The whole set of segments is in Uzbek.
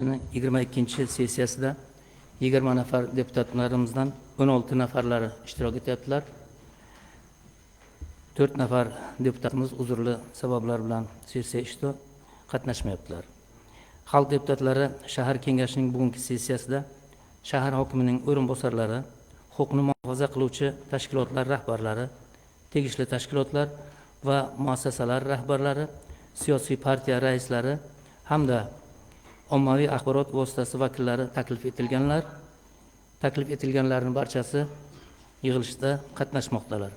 22 sessiyasida 20 nafar deputatlarimizdan 16 nafarlari ishtirok etyaptilar. 4 nafar deputatimiz uzrli sabablar bilan sessiya ishtirokida qatnashmayaptilar. Xalq deputatlari shahar kengashining bugungi sessiyasida shahar hokimining o'rinbosarlari, huquqni muhofaza qiluvchi tashkilotlar rahbarlari, tegishli tashkilotlar va muassasalar rahbarlari, siyosiy partiya raislari hamda ommaviy axborot vositasi vakillari taklif etilganlarning barchasi yig'ilishda qatnashmoqdalar.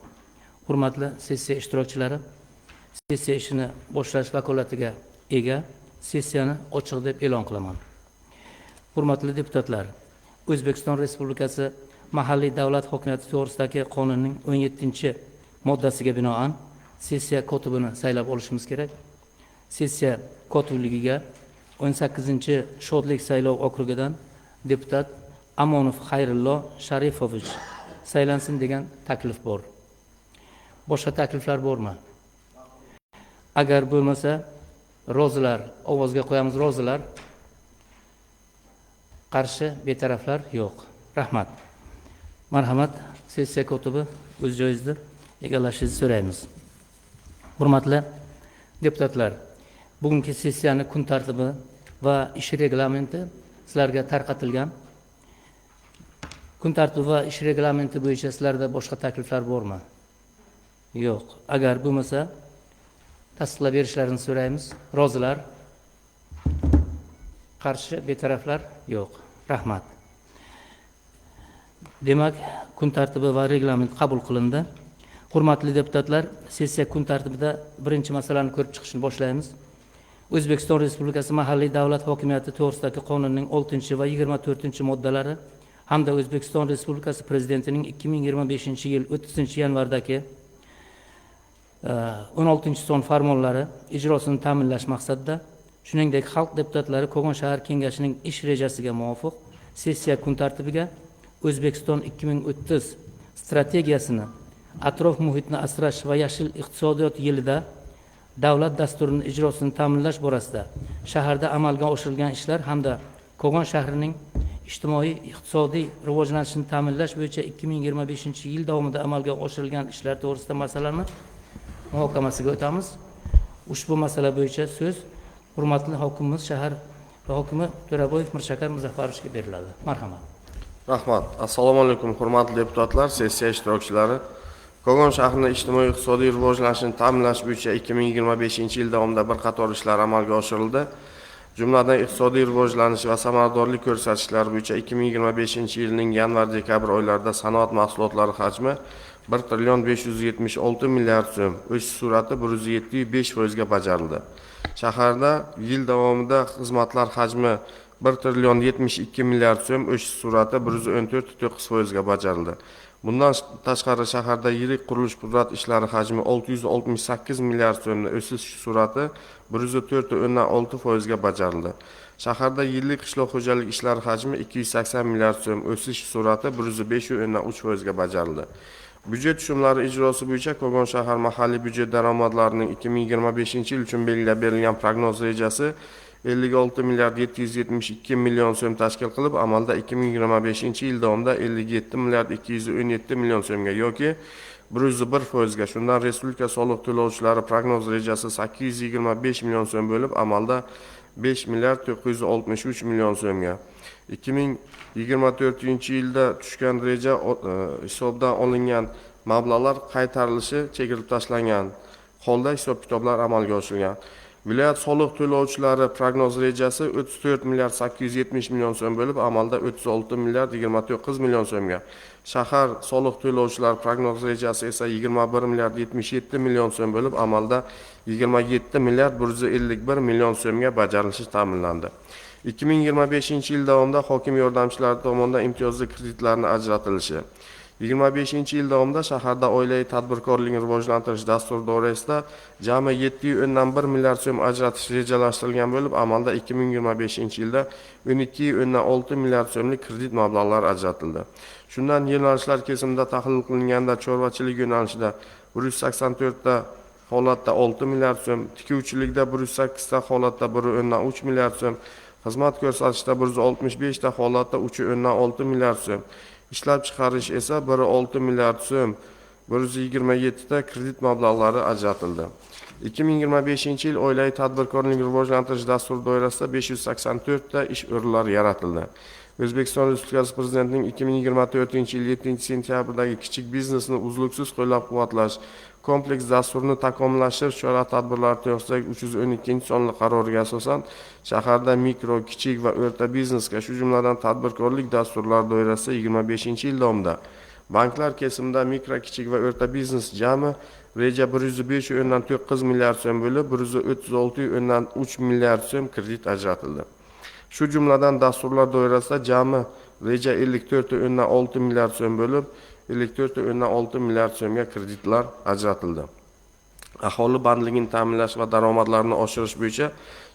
Hurmatli sessiya ishtirokchilari, sessiya ishini boshlash vakolatiga ega sessiyani ochiq deb e'lon qilaman. Hurmatli deputatlar, O'zbekiston Respublikasi mahalliy davlat hokimiyati to'g'risidagi qonunning 17-moddasiga binoan sessiya kotibini saylab olishimiz kerak. Sessiya kotibligiga 18-shodlik saylov okrugidan deputat Amonov Xayrullo Sharifovich saylansin degan taklif bor. Boshqa takliflar bormi? Agar bo'lmasa, rozilar ovozga qo'yamiz. Rozilar, qarshi, betaraflar yo'q. Rahmat. Marhamat, sessiya kotibi o'z joyingizda egallashingizni so'raymiz. Hurmatli deputatlar, bugungi sessiyani kun tartibi va ish reglamenti sizlarga tarqatilgan. Kun tartibi va ish reglamenti bo'yicha sizlarda boshqa takliflar bormi? Yo'q. Agar bo'lmasa, tasdiqlab berishlarini so'raymiz. Rozilar, qarshi, betaraflar yo'q. Rahmat. Demak, kun tartibi va reglament qabul qilindi. Hurmatli deputatlar, sessiya kun tartibida birinchi masalani ko'rib chiqishni boshlaymiz. O'zbekiston Respublikasi mahalliy davlat hokimiyati to'g'risidagi qonunning 6 va 24-moddalari hamda O'zbekiston Respublikasi Prezidentining 2025-yil 30-yanvardagi 16-son farmonlari ijrosini ta'minlash maqsadida, shuningdek xalq deputatlari Kogon shahar kengashining ish rejasiga muvofiq sessiya kun tartibiga O'zbekiston 2030 strategiyasini, atrof muhitni asrash va yashil iqtisodiyot yilida davlat dasturini ijrosini ta'minlash borasida shaharda amalga oshirilgan ishlar hamda Kogon shahrining ijtimoiy iqtisodiy rivojlanishini ta'minlash bo'yicha 2025-yil davomida amalga oshirilgan ishlar to'g'risida masalani muhokamasiga o'tamiz. Ushbu masala bo'yicha so'z hurmatli hokimimiz shahar hokimi To'raboyev Mirshakar Muzaffarovga beriladi. Marhamat. Rahmat. Assalomu alaykum hurmatli deputatlar, sessiya ishtirokchilari. Kogon shahrining ijtimoiy iqtisodiy rivojlanishini ta'minlash bo'yicha 2025-yil davomida bir qator ishlar amalga oshirildi. Jumladan iqtisodiy rivojlanish va samaradorlik ko'rsatkichlari bo'yicha 2025-yilning yanvar-dekabr oylarida sanoat mahsulotlari hajmi 1,576 milliard so'm, o'sish sur'ati 107,5% ga bajarildi. Shaharda yil davomida xizmatlar hajmi 1,72 milliard so'm, o'sish sur'ati 114,9% ga bajarildi. Bundan tashqari shaharda yirik qurilish pudrat ishlari hajmi 668 milliard so'mni, o'sish sur'ati 104,6% ga bajarildi. Shaharda yillik qishloq xo'jalik ishlari hajmi 280 milliard so'm, o'sish sur'ati 105,3% ga bajarildi. Byudjet tushumlari ijrosi bo'yicha Kogon shahar mahalliy byudjet daromadlarining 2025-yil uchun belgilab berilgan prognoz rejasi 56 milliard 772 million so'm tashkil qilib, amalda 2025-yil davomida 57 milliard 217 million so'mga yoki 101% ga, shundan respublika soliq to'lovchilari prognoz rejasi 825 million so'm bo'lib, amalda 5 milliard 963 million so'mga. 2024-yilda tushgan reja hisobdan olingan mablag'lar qaytarilishi chegirib tashlangan holda hisob-kitoblar amalga oshirilgan. Viloyat soliq to'lovchilari prognoz rejasi 34 milliard 870 million so'm bo'lib, amalda 36 milliard 29 million so'mga. Shahar soliq to'lovchilari prognoz rejasi esa 21 milliard 77 million so'm bo'lib, amalda 27 milliard 151 million so'mga bajarilishi ta'minlandi. 2025-yil davomida hokim yordamchilari tomonidan imtiyozli kreditlarni ajratilishi. 25-yil davomida shaharda oilaviy tadbirkorlikni rivojlantirish dasturi doirasida jami 7,1 milliard so'm ajratish rejalashtirilgan bo'lib, amalda 2025-yilda 12,6 milliard so'mlik kredit mablag'lari ajratildi. Shundan yo'nalishlar kesimida tahlil qilinganda chorvachilik yo'nalishida 184 ta holatda 6 milliard so'm, tikuvchilikda 108 ta holatda 1,3 milliard so'm, xizmat ko'rsatishda 165 ta holatda 3.6 milliard so'm, ishlab chiqarish esa 1.6 milliard so'm, 127 ta kredit mablag'lari ajratildi. 2025-yil oilaviy tadbirkorlikni rivojlantirish dasturi doirasida 584 ta ish o'rinlari yaratildi. O'zbekiston Respublikasi Prezidentining 2024-yil 7-sentyabrdagi kichik biznesni uzluksiz qo'llab-quvvatlash kompleks dasturini takomillashtirish chora-tadbirlari to'g'risidagi 312-sonli qaroriga asosan shaharda mikro, kichik va o'rta biznesga, shu jumladan tadbirkorlik dasturlari doirasida 25-yil davomida banklar kesimida mikro, kichik va o'rta biznes jami reja 105.9 milliard so'm bo'lib, 136.3 milliard so'm kredit ajratildi. Shu jumladan dasturlar doirasida jami reja 54.6 milliard so'm bo'lib, 54.6 milliard so'mga kreditlar ajratildi. Aholi bandligini ta'minlash va daromadlarini oshirish bo'yicha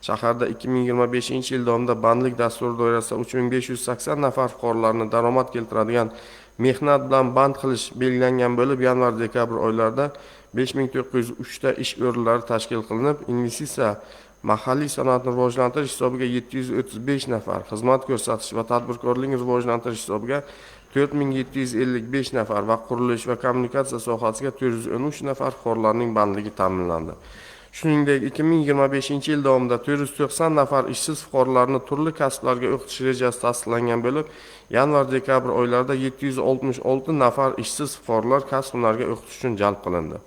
shaharda 2025-yil davomida bandlik dasturi doirasida 3580 nafar fuqarolarni daromad keltiradigan mehnat bilan band qilish belgilangan bo'lib, yanvar-dekabr oylarida 5903 ta ish o'rinlari tashkil qilinib, investitsiya mahalliy sanoatni rivojlantirish hisobiga 735 nafar, xizmat ko'rsatish va tadbirkorlikni rivojlantirish hisobiga 4755 nafar va qurilish va kommunikatsiya sohasiga 413 nafar fuqarolarning bandligi ta'minlandi. Shuningdek, 2025-yil davomida 490 nafar ishsiz fuqarolarni turli kasblarga o'qitish rejasi tasdiqlangan bo'lib, yanvar-dekabr oylarida 766 nafar ishsiz fuqarolar kasb hunarga o'qitish uchun jalb qilindi.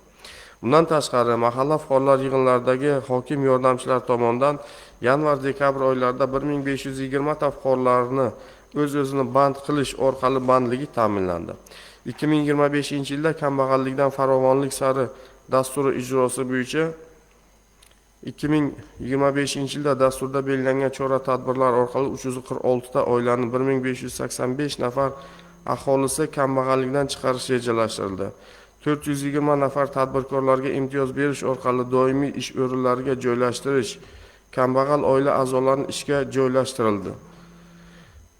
Bundan tashqari, mahalla fuqarolar yig'inlaridagi hokim yordamchilari tomonidan yanvar-dekabr oylarida 1520 ta fuqarolarni o'z-o'zini band qilish orqali bandligi ta'minlandi. 2025-yilda kambag'allikdan farovonlik sari dasturi ijrosi bo'yicha 2025-yilda dasturda belgilangan chora-tadbirlar orqali 346 ta oilaning 1585 nafar aholisi kambag'allikdan chiqarish rejalashtirildi. 420 nafar tadbirkorlarga imtiyoz berish orqali doimiy ish o'rinlariga joylashtirish, kambag'al oila a'zolarini ishga joylashtirildi.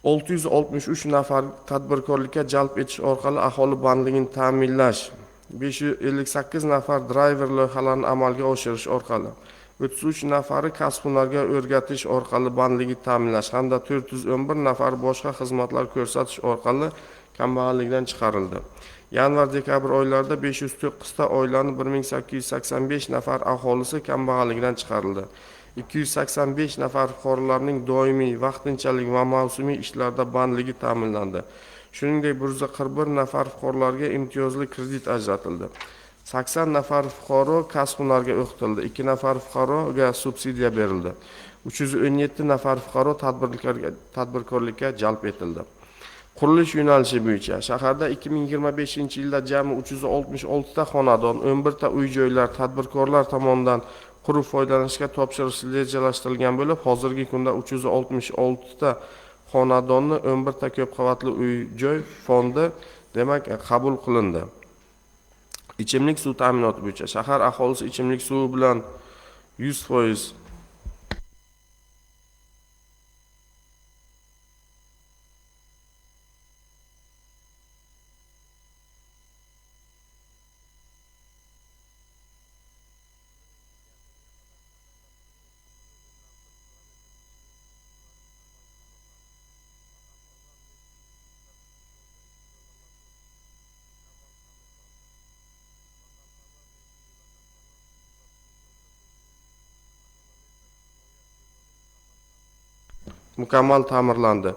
663 nafar tadbirkorlikka jalb etish orqali aholi bandligini ta'minlash, 558 nafar driver loyihalarini amalga oshirish orqali, 33 nafari kasb hunarga o'rgatish orqali bandligi ta'minlash hamda 411 nafar boshqa xizmatlar ko'rsatish orqali kambag'allikdan chiqarildi. Yanvar-dekabr oylarida 509 ta oilaning 1885 nafar aholisi kambag'allikdan chiqarildi. 285 nafar fuqarolarning doimiy, vaqtinchalik va mavsumiy ishlarda bandligi ta'minlandi. Shuningdek, 141 nafar fuqarolarga imtiyozli kredit ajratildi. 80 nafar fuqaro kasb hunarga o'qitildi. 2 nafar fuqaroga subsidiya berildi. 317 nafar fuqaro tadbirkorlikka jalb etildi. Qurilish yo'nalishi bo'yicha shaharda 2025-yilda jami 366 ta xonadon, 11 ta uy-joylar tadbirkorlar tomonidan qurib foydalanishga topshirish rejalashtirilgan bo'lib, hozirgi kunda 366 ta xonadonni 11 ta ko'p qavatli uy-joy fondi demak qabul qilindi. Ichimlik suv ta'minoti bo'yicha shahar aholisi ichimlik suvi bilan 100% mukammal ta'mirlandi.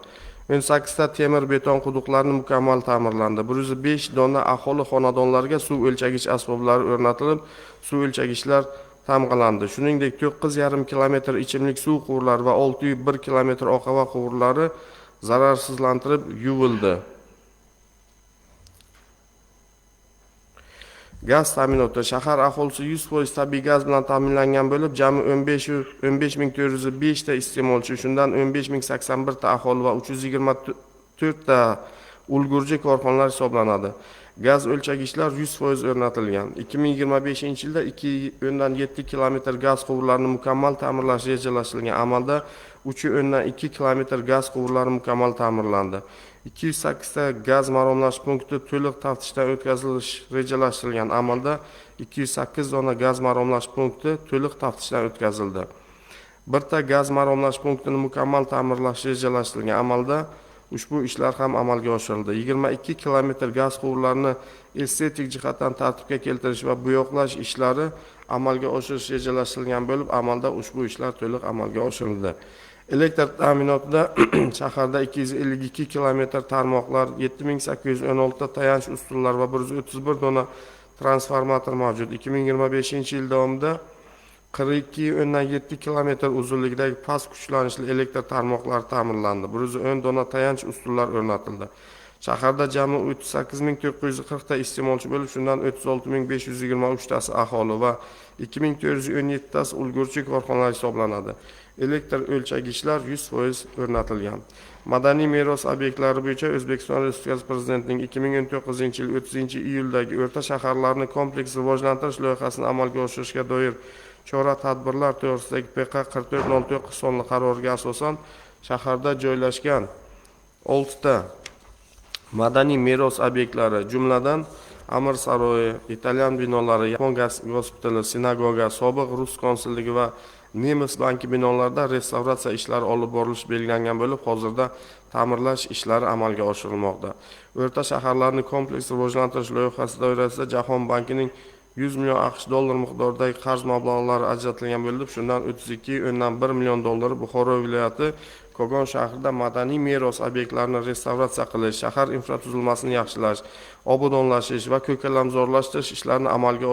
18 ta temir beton quduqlarni mukammal ta'mirlandi. 105 dona aholi xonadonlariga suv o'lchagich asboblari o'rnatilib, suv o'lchagichlar tamg'alandi. Shuningdek, 9,5 kilometr ichimlik suv quvurlari va 601 kilometr oqova quvurlari zararsizlantirib yuvildi. Gaz ta'minoti shahar aholisi 100% tabiiy gaz bilan ta'minlangan bo'lib, jami 15405 ta iste'molchi, shundan 15081 ta aholi va 324 ta ulgurji korxonalar hisoblanadi. Gaz o'lchagichlar 100% o'rnatilgan. 2025-yilda 2,7 kilometr gaz quvurlarini mukammal ta'mirlash rejalashtirilgan. Amalda 3,2 kilometr gaz quvurlari mukammal ta'mirlandi. 208 ta gaz maromlash punkti to'liq taftishdan o'tkazilish rejalashtirilgan. Amalda 208 dona gaz maromlash punkti to'liq taftishdan o'tkazildi. birta gaz maromlash punktini mukammal ta'mirlash rejalashtirilgan. Amalda ushbu ishlar ham amalga oshirildi. 22 kilometr gaz quvurlarini estetik jihatdan tartibga keltirish va bo'yoqlash ishlari amalga oshirish rejalashtirilgan bo'lib, amalda ushbu ishlar to'liq amalga oshirildi. Elektr ta'minotida shaharda 252 kilometr tarmoqlar, 7816 ta tayanch ustunlar va 131 dona transformator mavjud. 2025-yil davomida 42,7 kilometr uzunligidagi past kuchlanishli elektr tarmoqlari ta'mirlandi. 110 dona tayanch ustunlar o'rnatildi. Shaharda jami 38.940 ta iste'molchi bo'lib, shundan 36.523 tasi aholi va 2.417 tasi ulgurji korxonalar hisoblanadi. Elektr o'lchagichlar 100% o'rnatilgan. Madaniy meros obyektlari bo'yicha O'zbekiston Respublikasi Prezidentining 2019-yil 30-iyuldagi o'rta shaharlarni kompleks rivojlantirish loyihasini amalga oshirishga doir chora-tadbirlar to'g'risidagi PK 4409 sonli qaroriga asosan shaharda joylashgan 6 ta madaniy meros obyektlari, jumladan Amir saroyi, italyan binolari, yapon gospitali, sinagoga, sobiq rus konsulligi va Nemis banki binolarida restavratsiya ishlari olib borilishi belgilangan bo'lib, hozirda ta'mirlash ishlari amalga oshirilmoqda. O'rta shaharlarni kompleks rivojlantirish loyihasi doirasida Jahon bankining 100 million AQSh dollar miqdoridagi qarz mablag'lari ajratilgan bo'lib, shundan 32,1 million dollari Buxoro viloyati Kogon shahrida madaniy meros obyektlarini restavratsiya qilish, shahar infratuzilmasini yaxshilash, obodonlashish va ko'kalamzorlashtirish ishlarini amalga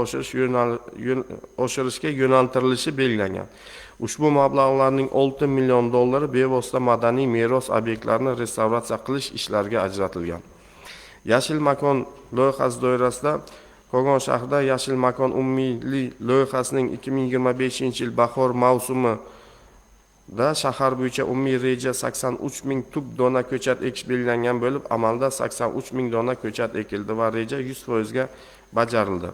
oshirishga yo'naltirilishi belgilangan. Ushbu mablag'larning 6 million dollari bevosita madaniy meros obyektlarini restavratsiya qilish ishlariga ajratilgan. Yashil makon loyihasi doirasida Kogon shahrida Yashil makon umumiy loyihasining 2025-yil bahor mavsumi da shahar bo'yicha umumiy reja 83 ming tub dona ko'chat ekish belgilangan bo'lib, amalda 83 ming dona ko'chat ekildi va reja 100% ga bajarildi.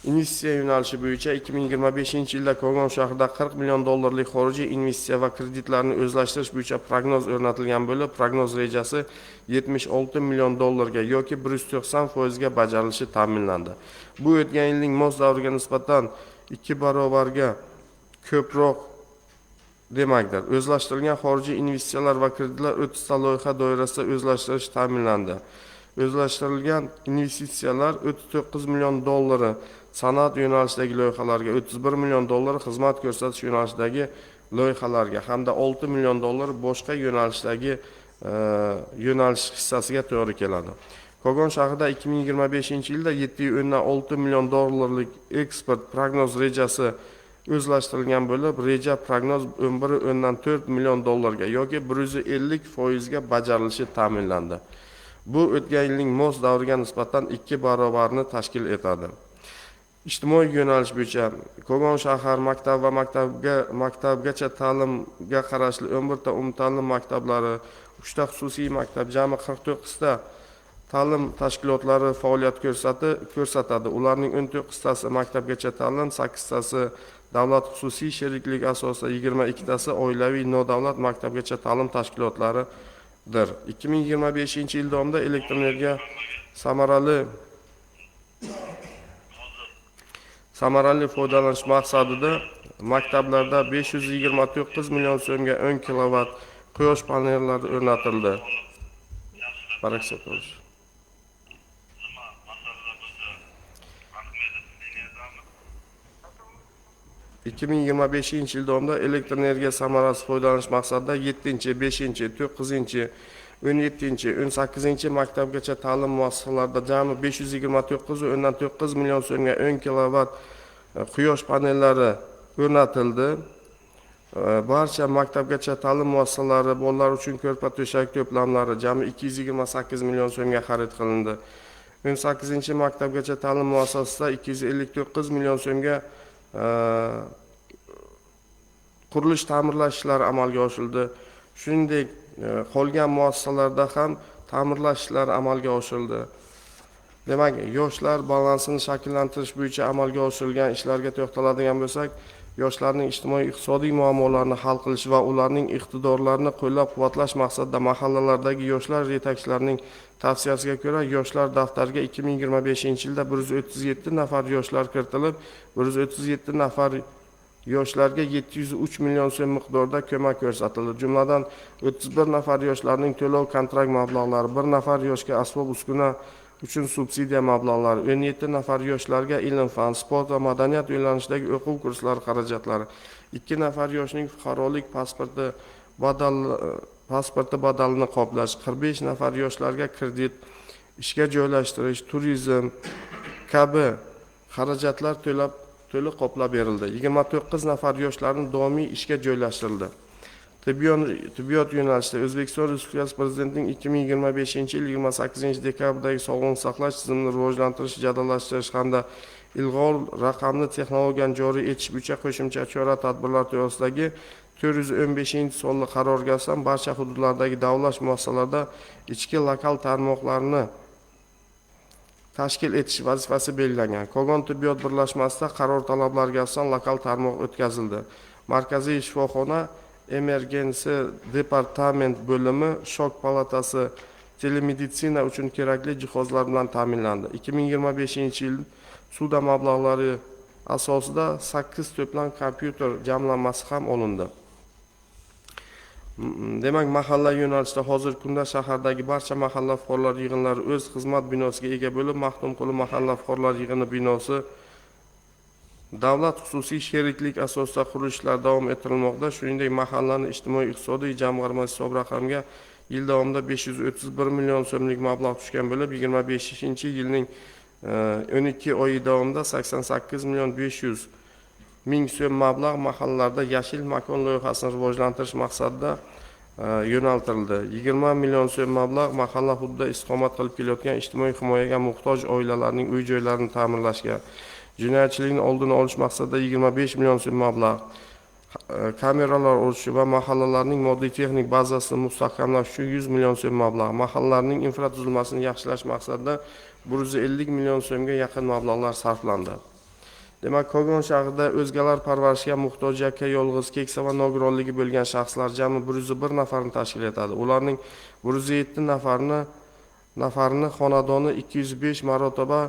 Investitsiya yo'nalishi bo'yicha 2025-yilda Kogon shahrida 40 million dollarlik xorijiy investitsiya va kreditlarni o'zlashtirish bo'yicha prognoz o'rnatilgan bo'lib, prognoz rejasi 76 million dollarga yoki 190% ga bajarilishi ta'minlandi. Bu o'tgan yilning mos davriga nisbatan 2 barobarga ko'proq demakdir. O'zlashtirilgan xorijiy investitsiyalar va kreditlar 30 ta loyiha doirasida o'zlashtirish ta'minlandi. O'zlashtirilgan investitsiyalar 39 million dollari san'at yo'nalishidagi loyihalarga, 31 million dollari xizmat ko'rsatish yo'nalishidagi loyihalarga hamda 6 million dollar boshqa yo'nalishdagi yo'nalish hissasiga to'g'ri keladi. Kogon shahrida 2025-yilda 7,6 million dollarlik eksport prognoz rejasi o'zlashtirilgan bo'lib, reja prognoz 11,4 million dollarga yoki 150% ga bajarilishi ta'minlandi. Bu o'tgan yilning mos davriga nisbatan 2 barobarni tashkil etadi. Ijtimoiy yo'nalish bo'yicha Kogon shahar maktab va maktabgacha ta'limga qarashli 11 ta umumta'lim maktablari, 3 ta xususiy maktab, jami 49 ta ta'lim tashkilotlari faoliyat ko'rsatadi. Ularning 19 tasi maktabgacha ta'lim, 8 tasi davlat xususiy sheriklik asosida, 22 tasi oilaviy nodavlat maktabgacha ta'lim tashkilotlaridir. 2025-yil davomida elektr energiya samarali foydalanish maqsadida maktablarda 529 million so'mga 10 kilovat quyosh panellari o'rnatildi. Baraksa bo'lish. 2025-yil davomida elektr energiya samarasi foydalanish maqsadida 7-chi, 5-chi, 9-chi, 17-chi, 18-chi maktabgacha ta'lim muassasalarida jami 529,9 million so'mga 10 kilovat quyosh panellari o'rnatildi. Barcha maktabgacha ta'lim muassasalari bolalar uchun ko'rpa to'shak to'plamlari jami 228 million so'mga xarid qilindi. 18-chi maktabgacha ta'lim muassasasida 259 million so'mga qurilish ta'mirlash ishlari amalga oshirildi. Shuningdek, qolgan muassasalarda ham ta'mirlash ishlari amalga oshirildi. Demak, yoshlar balansini shakllantirish bo'yicha amalga oshirilgan ishlarga to'xtaladigan bo'lsak, yoshlarning ijtimoiy-iqtisodiy muammolarini hal qilish va ularning iqtidorlarini qo'llab-quvvatlash maqsadida mahallalardagi yoshlar yetakchilarining tavsiyasiga ko'ra yoshlar daftariga 2025-yilda 137 nafar yoshlar kiritilib, 137 nafar yoshlarga 703 million so'm miqdorida ko'mak ko'rsatildi. Jumladan 31 nafar yoshlarning to'lov kontrakt mablag'lari, 1 nafar yoshga asbob uskuna uchun subsidiya mablag'lari, 17 nafar yoshlarga ilm-fan, sport va madaniyat yo'nalishidagi o'quv kurslari xarajatlari, 2 nafar yoshning fuqarolik pasporti badalini qoplash, 45 nafar yoshlarga kredit, ishga joylashtirish, turizm kabi xarajatlar to'liq qoplab berildi. 29 nafar yoshlarning doimiy ishga joylashtirildi. Tibbiyot yo'nalishida O'zbekiston Respublikasi Prezidentining 2025-yil 28-dekabrdagi sog'liqni saqlash tizimini rivojlantirish, jadallashtirish hamda ilg'or raqamli texnologiyani joriy etish bo'yicha qo'shimcha chora-tadbirlar to'g'risidagi 415-sonli qarorga asosan barcha hududlardagi davlat muassasalarida ichki lokal tarmoqlarni tashkil etish vazifasi belgilangan. Kogon tibbiyot birlashmasida qaror talablariga asosan lokal tarmoq o'tkazildi. Markaziy shifoxona emergensi departament bo'limi, shok palatasi, telemeditsina uchun kerakli jihozlar bilan ta'minlandi. 2025-yil suda mablag'lari asosida 8 to'plam kompyuter jamlanmasi ham olindi. Demak, mahalla yo'nalishida hozirgi kunda shahardagi barcha mahalla fuqarolar yig'inlari o'z xizmat binosiga ega bo'lib, Maxtumquli mahalla fuqarolar yig'ini binosi davlat xususiy sheriklik asosida qurilishlar davom ettirilmoqda. Shuningdek, mahallaning ijtimoiy-iqtisodiy jamg'armasi hisob raqamiga yil davomida 531 million so'mlik mablag' tushgan bo'lib, 25-yilning 12 oyi davomida 88 million 500 ming so'm mablag' mahallalarda yashil makon loyihasini rivojlantirish maqsadida yo'naltirildi. 20 million so'm mablag' mahalla hududida istiqomat qilib kelayotgan ijtimoiy himoyaga muhtoj oilalarning uy-joylarini ta'minlashga, jinoyatchilikni oldini olish maqsadida 25 million so'm mablag', kameralar o'rnatish va mahallalarning moddiy texnik bazasini mustahkamlash uchun 100 million so'm mablag', mahallalarning infratuzilmasini yaxshilash maqsadida 150 million so'mga yaqin mablag'lar sarflandi. Demak, Kogon shahrida o'zgalar parvarishiga muhtoj yakka yolg'iz, keksa va nogironligi bo'lgan shaxslar jami 101 nafarni tashkil etadi. Ularning 107 nafarini xonadoni 205 marotaba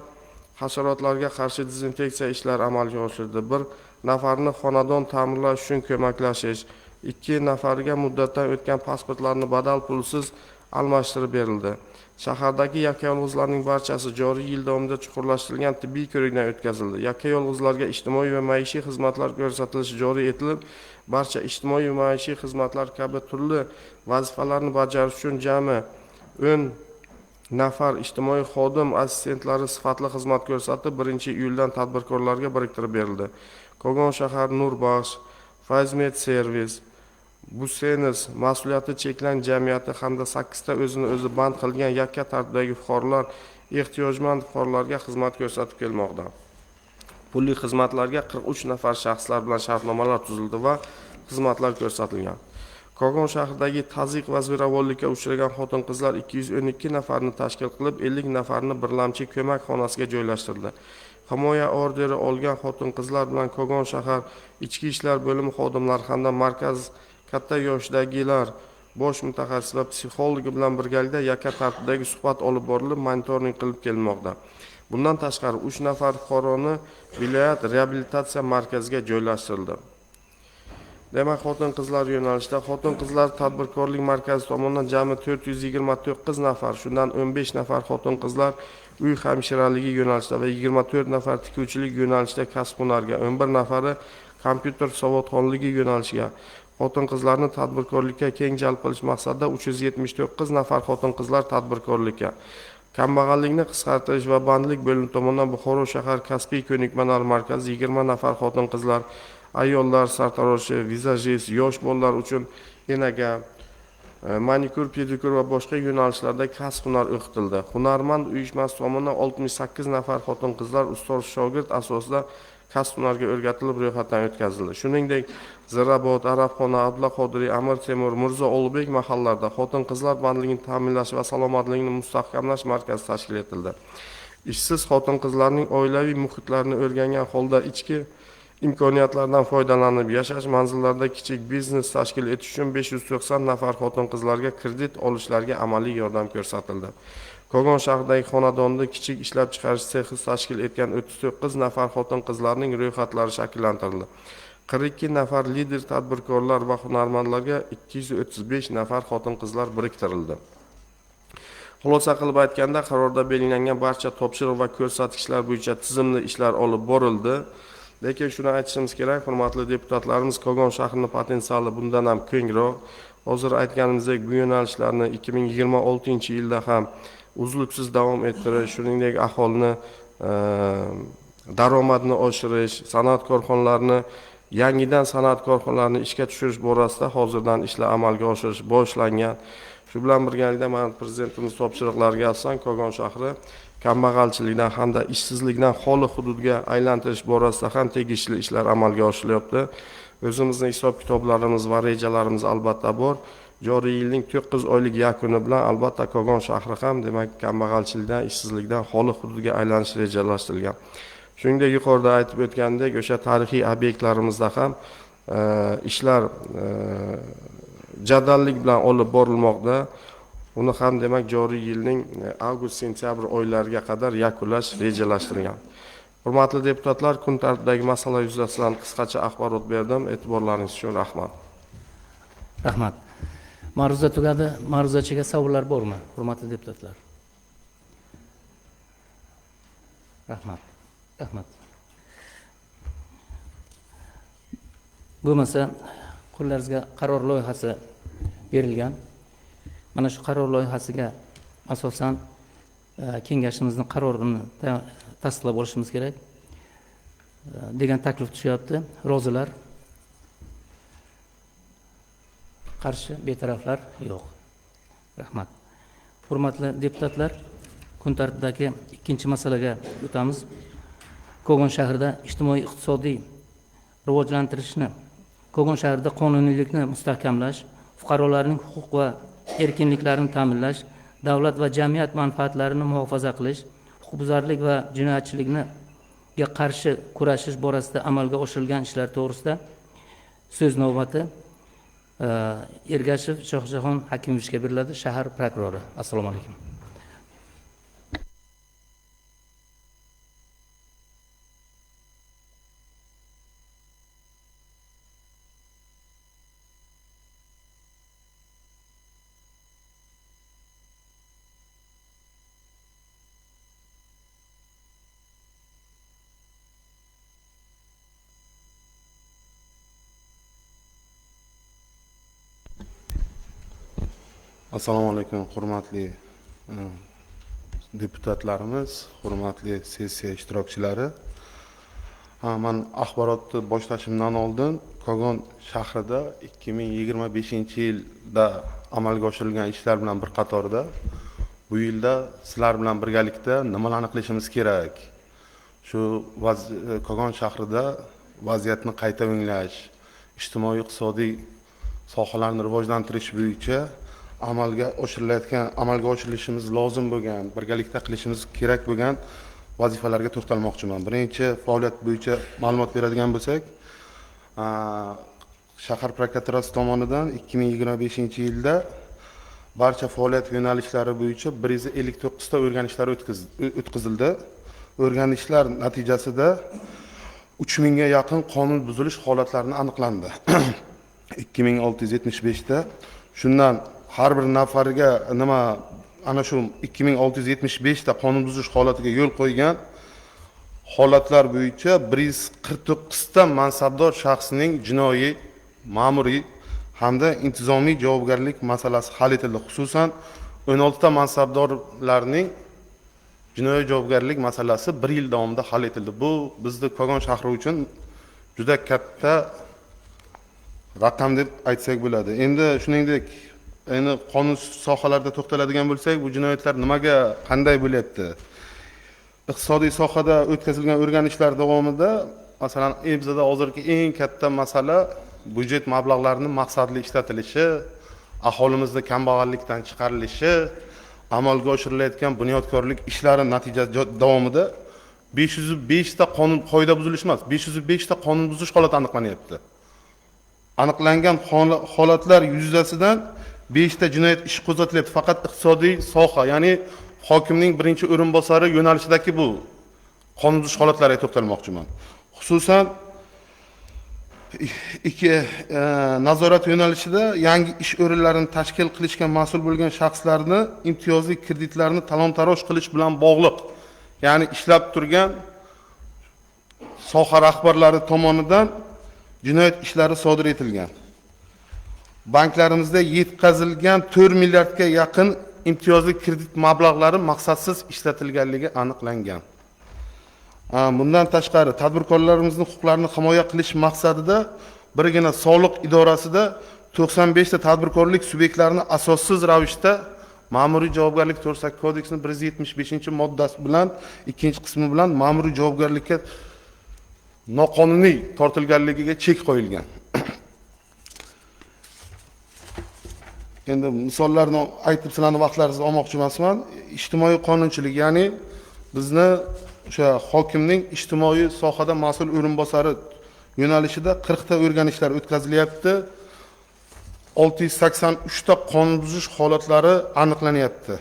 hasharotlarga qarshi dezinfeksiya ishlari amalga oshirildi. 1 nafarni xonadon ta'mirlash uchun ko'maklashish, 2 nafariga muddatdan o'tgan pasportlarni badal pulsiz almashtirib berildi. Shahardagi yakka yolg'izlarning barchasi joriy yil davomida chuqurlashtirilgan tibbiy ko'rikdan o'tkazildi. Yakka yolg'izlarga ijtimoiy va maishiy xizmatlar ko'rsatilishi joriy etilib, barcha ijtimoiy va maishiy xizmatlar kabi turli vazifalarni bajarish uchun jami 10 nafar ijtimoiy xodim assistentlari sifatli xizmat ko'rsatib, 1-iyuldan tadbirkorlarga biriktirib berildi. Kogon shahar Nurbaxsh, Fayzmet servis, Busenis mas'uliyati cheklangan jamiyati hamda 8 ta o'zini o'zi band qilgan yakka tartibdagi fuqarolar ehtiyojmand fuqarolarga xizmat ko'rsatib kelmoqda. Pulli xizmatlarga 43 nafar shaxslar bilan shartnomalar tuzildi va xizmatlar ko'rsatilgan. Kogon shahridagi tazyiq va zo'ravonlikka uchragan xotin-qizlar 212 nafarni tashkil qilib, 50 nafarni birlamchi ko'mak xonasiga joylashtirildi. Himoya orderi olgan xotin-qizlar bilan Kogon shahar ichki ishlar bo'limi xodimlari hamda markaz katta yoshdagilar, bosh mutaxassis va psixologi bilan birgalikda yakka tartibdagi suhbat olib borilib, monitoring qilib kelmoqda. Bundan tashqari 3 nafar fuqaroni viloyat reabilitatsiya markaziga joylashtirildi. Demak, xotin-qizlar yo'nalishida xotin-qizlar tadbirkorlik markazi tomonidan jami 429 nafar, shundan 15 nafar xotin-qizlar uy hamshiraligi yo'nalishida va 24 nafar tikuvchilik yo'nalishida kasb-hunarga, 11 nafari kompyuter savodxonligi yo'nalishiga, xotin-qizlarni tadbirkorlikka keng jalb qilish maqsadida 379 nafar xotin-qizlar tadbirkorlikka, kambag'allikni qisqartirish va bandlik bo'limi tomonidan Buxoro shahar kasbiy ko'nikmalar markazi 20 nafar xotin-qizlar, ayollar sartaroshi, vizajist, yosh bolalar uchun enaga, manikur, pedikur va boshqa yo'nalishlarda kasb-hunar o'qitildi. Hunarmand uyushmasi tomonidan 68 nafar xotin-qizlar ustoz-shogird asosida kasb-hunarga o'rgatilib ro'yxatdan o'tkazildi. Shuningdek, Zirabot, Arabxona, Abdulla Qodiriy, Amir Temur, Mirzo Ulug'bek mahallalarida xotin-qizlar bandligini ta'minlash va salomatligini mustahkamlash markazi tashkil etildi. Ishsiz xotin-qizlarning oilaviy muhitlarini o'rgangan holda ichki imkoniyatlardan foydalanib yashash manzillarida kichik biznes tashkil etish uchun 590 nafar xotin-qizlarga kredit olishlariga amaliy yordam ko'rsatildi. Kogon shahridagi xonadonda kichik ishlab chiqarish sexi tashkil etgan 39 nafar xotin-qizlarning ro'yxatlari shakllantirildi. 42 nafar lider tadbirkorlar va hunarmandlarga 235 nafar xotin-qizlar biriktirildi. Xulosa qilib aytganda, qarorda belgilangan barcha topshiriq va ko'rsatkichlar bo'yicha tizimli ishlar olib borildi. Lekin shuni aytishimiz kerak, hurmatli deputatlarimiz, Kogon shahrining potensiali bundan ham kengroq. Hozir aytganimizdek, bu yo'nalishlarni 2026-yilda ham uzluksiz davom ettirish, shuningdek aholini daromadini oshirish, sanoat korxonalarini yangidan sanoat korxonalarini ishga tushirish borasida hozirdan ishlar amalga oshirish boshlangan. Shu bilan birgalikda mana prezidentimiz topshiriqlariga asosan Kogon shahri kambag'alchilikdan hamda ishsizlikdan xoli hududga aylantirish borasida ham tegishli ishlar amalga oshirilyapti. O'zimizning hisob-kitoblarimiz va rejalarimiz albatta bor. Joriy yilning 9 oylik yakuni bilan albatta Kogon shahri ham demak kambag'alchilikdan, ishsizlikdan xoli hududga aylanish rejalashtirilgan. Shuningdek, yuqorida aytib o'tgandek, o'sha tarixiy obyektlarimizda ham ishlar jadallik bilan olib borilmoqda. Uni ham demak joriy yilning avgust-sentyabr oylariga qadar yakunlash rejalashtirilgan. Hurmatli deputatlar, kun tartibidagi masala yuzasidan qisqacha axborot berdim. E'tiborlaringiz uchun rahmat. Rahmat. Ma'ruza tugadi. Ma'ruzachiga savollar bormi, hurmatli deputatlar? Rahmat. Rahmat. Bo'lmasa, qo'llaringizga qaror loyihasi berilgan. Mana shu qaror loyihasiga asosan kengashimizning qarorini tasdiqlab olishimiz kerak degan taklif tushyapti. Rozilar? Qarshi, betaraflar? Yo'q. Rahmat. Hurmatli deputatlar, kun tartibidagi ikkinchi masalaga o'tamiz. Kogon shahrida ijtimoiy-iqtisodiy rivojlantirishni, Kogon shahrida qonuniylikni mustahkamlash, fuqarolarning huquq va erkinliklarini ta'minlash, davlat va jamiyat manfaatlarini muhofaza qilish, huquqbuzarlik va jinoyatchilikga qarshi kurashish borasida amalga oshirilgan ishlar to'g'risida so'z navbati Ergashev Shohjahon Hakimovichga beriladi, shahar prokurori. Assalomu alaykum. Assalomu alaykum, hurmatli deputatlarimiz, hurmatli sessiya ishtirokchilari. Men axborotni boshlashimdan oldin Kogon shahrida 2025-yilda amalga oshirilgan ishlar bilan bir qatorda bu yilda sizlar bilan birgalikda nimalarni qilishimiz kerak? Shu Kogon shahrida vaziyatni qayta o'nglash, ijtimoiy-iqtisodiy sohalarni rivojlantirish bo'yicha amalga oshirishimiz lozim bo'lgan, birgalikda qilishimiz kerak bo'lgan vazifalarga to'xtalmoqchiman. Birinchi faoliyat bo'yicha ma'lumot beradigan bo'lsak, shahar prokuraturasi tomonidan 2025-yilda barcha faoliyat yo'nalishlari bo'yicha 159 ta o'rganishlar o'tkazildi. O'rganishlar natijasida 3000 ga yaqin qonun buzilish holatlarini aniqlandi. 2675 ta. Shundan har bir nafariga ana shu 2675 ta qonun buzish holatiga yo'l qo'ygan holatlar bo'yicha 149 ta mansabdor shaxsning jinoiy, ma'muriy hamda intizomiy javobgarlik masalasi hal etildi. Xususan 16 ta mansabdorlarning jinoiy javobgarlik masalasi 1 yil davomida hal etildi. Bu bizning Kogon shahri uchun juda katta raqam deb aytsak bo'ladi. Endi shuningdek, qonun sohalarida to'xtaladigan bo'lsak, bu jinoyatlar nimaga, qanday bo'lyapti? Iqtisodiy sohada o'tkazilgan o'rganishlar davomida, masalan, bizda hozirgi eng katta masala byudjet mablag'larining maqsadli ishlatilishi, aholimizning kambag'allikdan chiqarilishi, amalga oshirilayotgan bunyodkorlik ishlari natijasi davomida 505 ta qonun qoida buzilishi emas, 505 ta qonun buzish holati aniqlanyapti. Aniqlangan holatlar yuzasidan 5 ta jinoyat ishi qo'zg'atilyapti. Faqat iqtisodiy soha, ya'ni hokimning birinchi o'rinbosari yo'nalishidagi bu qonun buzish holatlariga to'xtalmoqchiman. Xususan ikki nazorat yo'nalishida yangi ish o'rinlarini tashkil qilishga mas'ul bo'lgan shaxslarni imtiyozli kreditlarni talon-taroj qilish bilan bog'liq, ya'ni ishlab turgan soha rahbarlari tomonidan jinoyat ishlari sodir etilgan. Banklarimizda yetkazilgan 4 milliardga yaqin imtiyozli kredit mablag'lari maqsadsiz ishlatilganligi aniqlangan. Bundan tashqari tadbirkorlarimizning huquqlarini himoya qilish maqsadida birgina soliq idorasida 95 ta tadbirkorlik subyektlarini asossiz ravishda ma'muriy javobgarlik to'g'risidagi kodeksning 175-moddasi bilan ikkinchi qismi bilan ma'muriy javobgarlikka noqonuniy tortilganligiga chek qo'yilgan. Endi misollarni aytib sizlarning vaqtlaringizni olmoqchi emasman. Ijtimoiy qonunchilik, ya'ni bizni o'sha hokimning ijtimoiy sohada mas'ul o'rinbosari yo'nalishida 40 ta o'rganishlar o'tkazilyapti. 683 ta qonun buzish holatlari aniqlanyapti.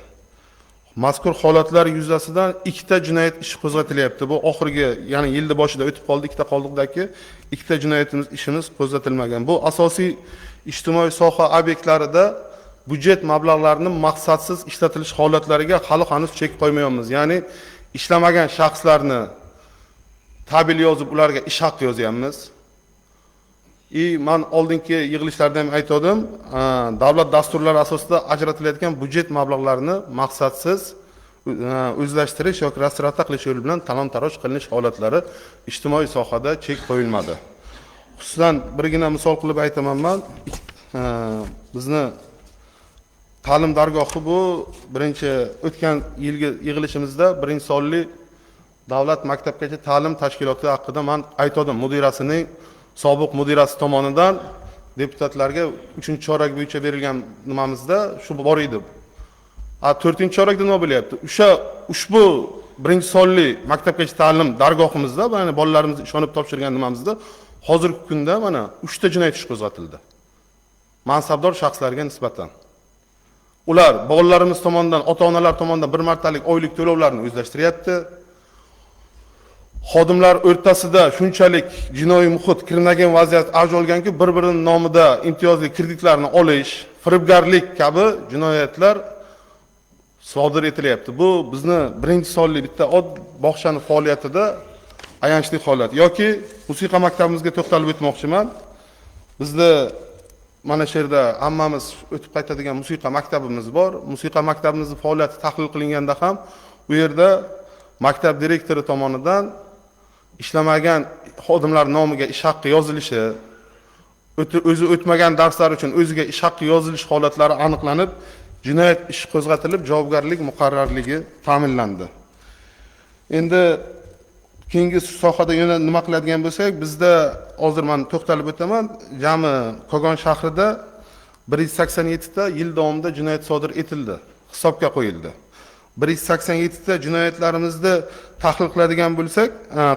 Mazkur holatlar yuzasidan 2 ta jinoyat ishi qo'zg'atilyapti. Bu oxirgi, ya'ni yilda boshida o'tib qoldi, 2 ta qoldiqdagi 2 ta ishimiz qo'zg'atilmagan. Bu asosiy ijtimoiy soha obyektlarida budjet mablag'larini maqsadsiz ishlatilish holatlariga hali hanuz chek qo'ymayapmiz. Ya'ni ishlamagan shaxslarni tabel yozib ularga ish haqi yozyapmiz. Men oldingi yig'ilishlarda ham aytdim, davlat dasturlari asosida ajratilayotgan budjet mablag'larini maqsadsiz o'zlashtirish yoki restavratsiya qilish yo'li bilan talon-taroj qilinish holatlari ijtimoiy sohada chek qo'yilmadi. Xususan birgina misol qilib aytaman men, bizni ta'lim dargohi bu birinchi o'tgan yilgi yig'ilishimizda birinchi sonli davlat maktabgacha ta'lim tashkiloti haqida men aytdim. Mudirasining sobiq mudirasi tomonidan deputatlarga 3-chorak bo'yicha berilgan nimamizda shu bor edi. 4-chorakda nima bo'lyapti? Ushbu birinchi sonli maktabgacha ta'lim dargohimizda, ya'ni bolalarimiz ishonib topshirgan nimamizda hozirgi kunda mana 3 ta jinoyat ishi qo'zg'atildi. Mansabdor shaxslarga nisbatan. Ular bolalarimiz tomonidan, ota-onalar tomonidan bir martalik oylik to'lovlarni o'zlashtiryapti. Xodimlar o'rtasida shunchalik jinoiy muhit, kirmagan vaziyat avj olganki, bir-birining nomida imtiyozli kreditlarni olish, firibgarlik kabi jinoyatlar sodir etilyapti. Bu bizni birinchi sonli bitta bog'chani faoliyatida ayanchli holat. Yoki musiqa maktabimizga to'xtalib o'tmoqchiman. Bizda mana shu yerda hammamiz o'tib qaytadigan musiqa maktabimiz bor. Musiqa maktabimizning faoliyati tahlil qilinganda ham u yerda maktab direktori tomonidan ishlamagan xodimlar nomiga ish haqi yozilishi, o'zi o'tmagan darslar uchun o'ziga ish haqi yozilish holatlari aniqlanib, jinoyat ishi qo'zg'atilib, javobgarlik muqarrarligi ta'minlandi. Endi keyingi sohada yana nima qiladigan bo'lsak, bizda hozir men to'xtalib o'taman, jami Kogon shahrida 187 ta yil davomida jinoyat sodir etildi, hisobga qo'yildi. 187 ta jinoyatlarimizni tahlil qiladigan bo'lsak,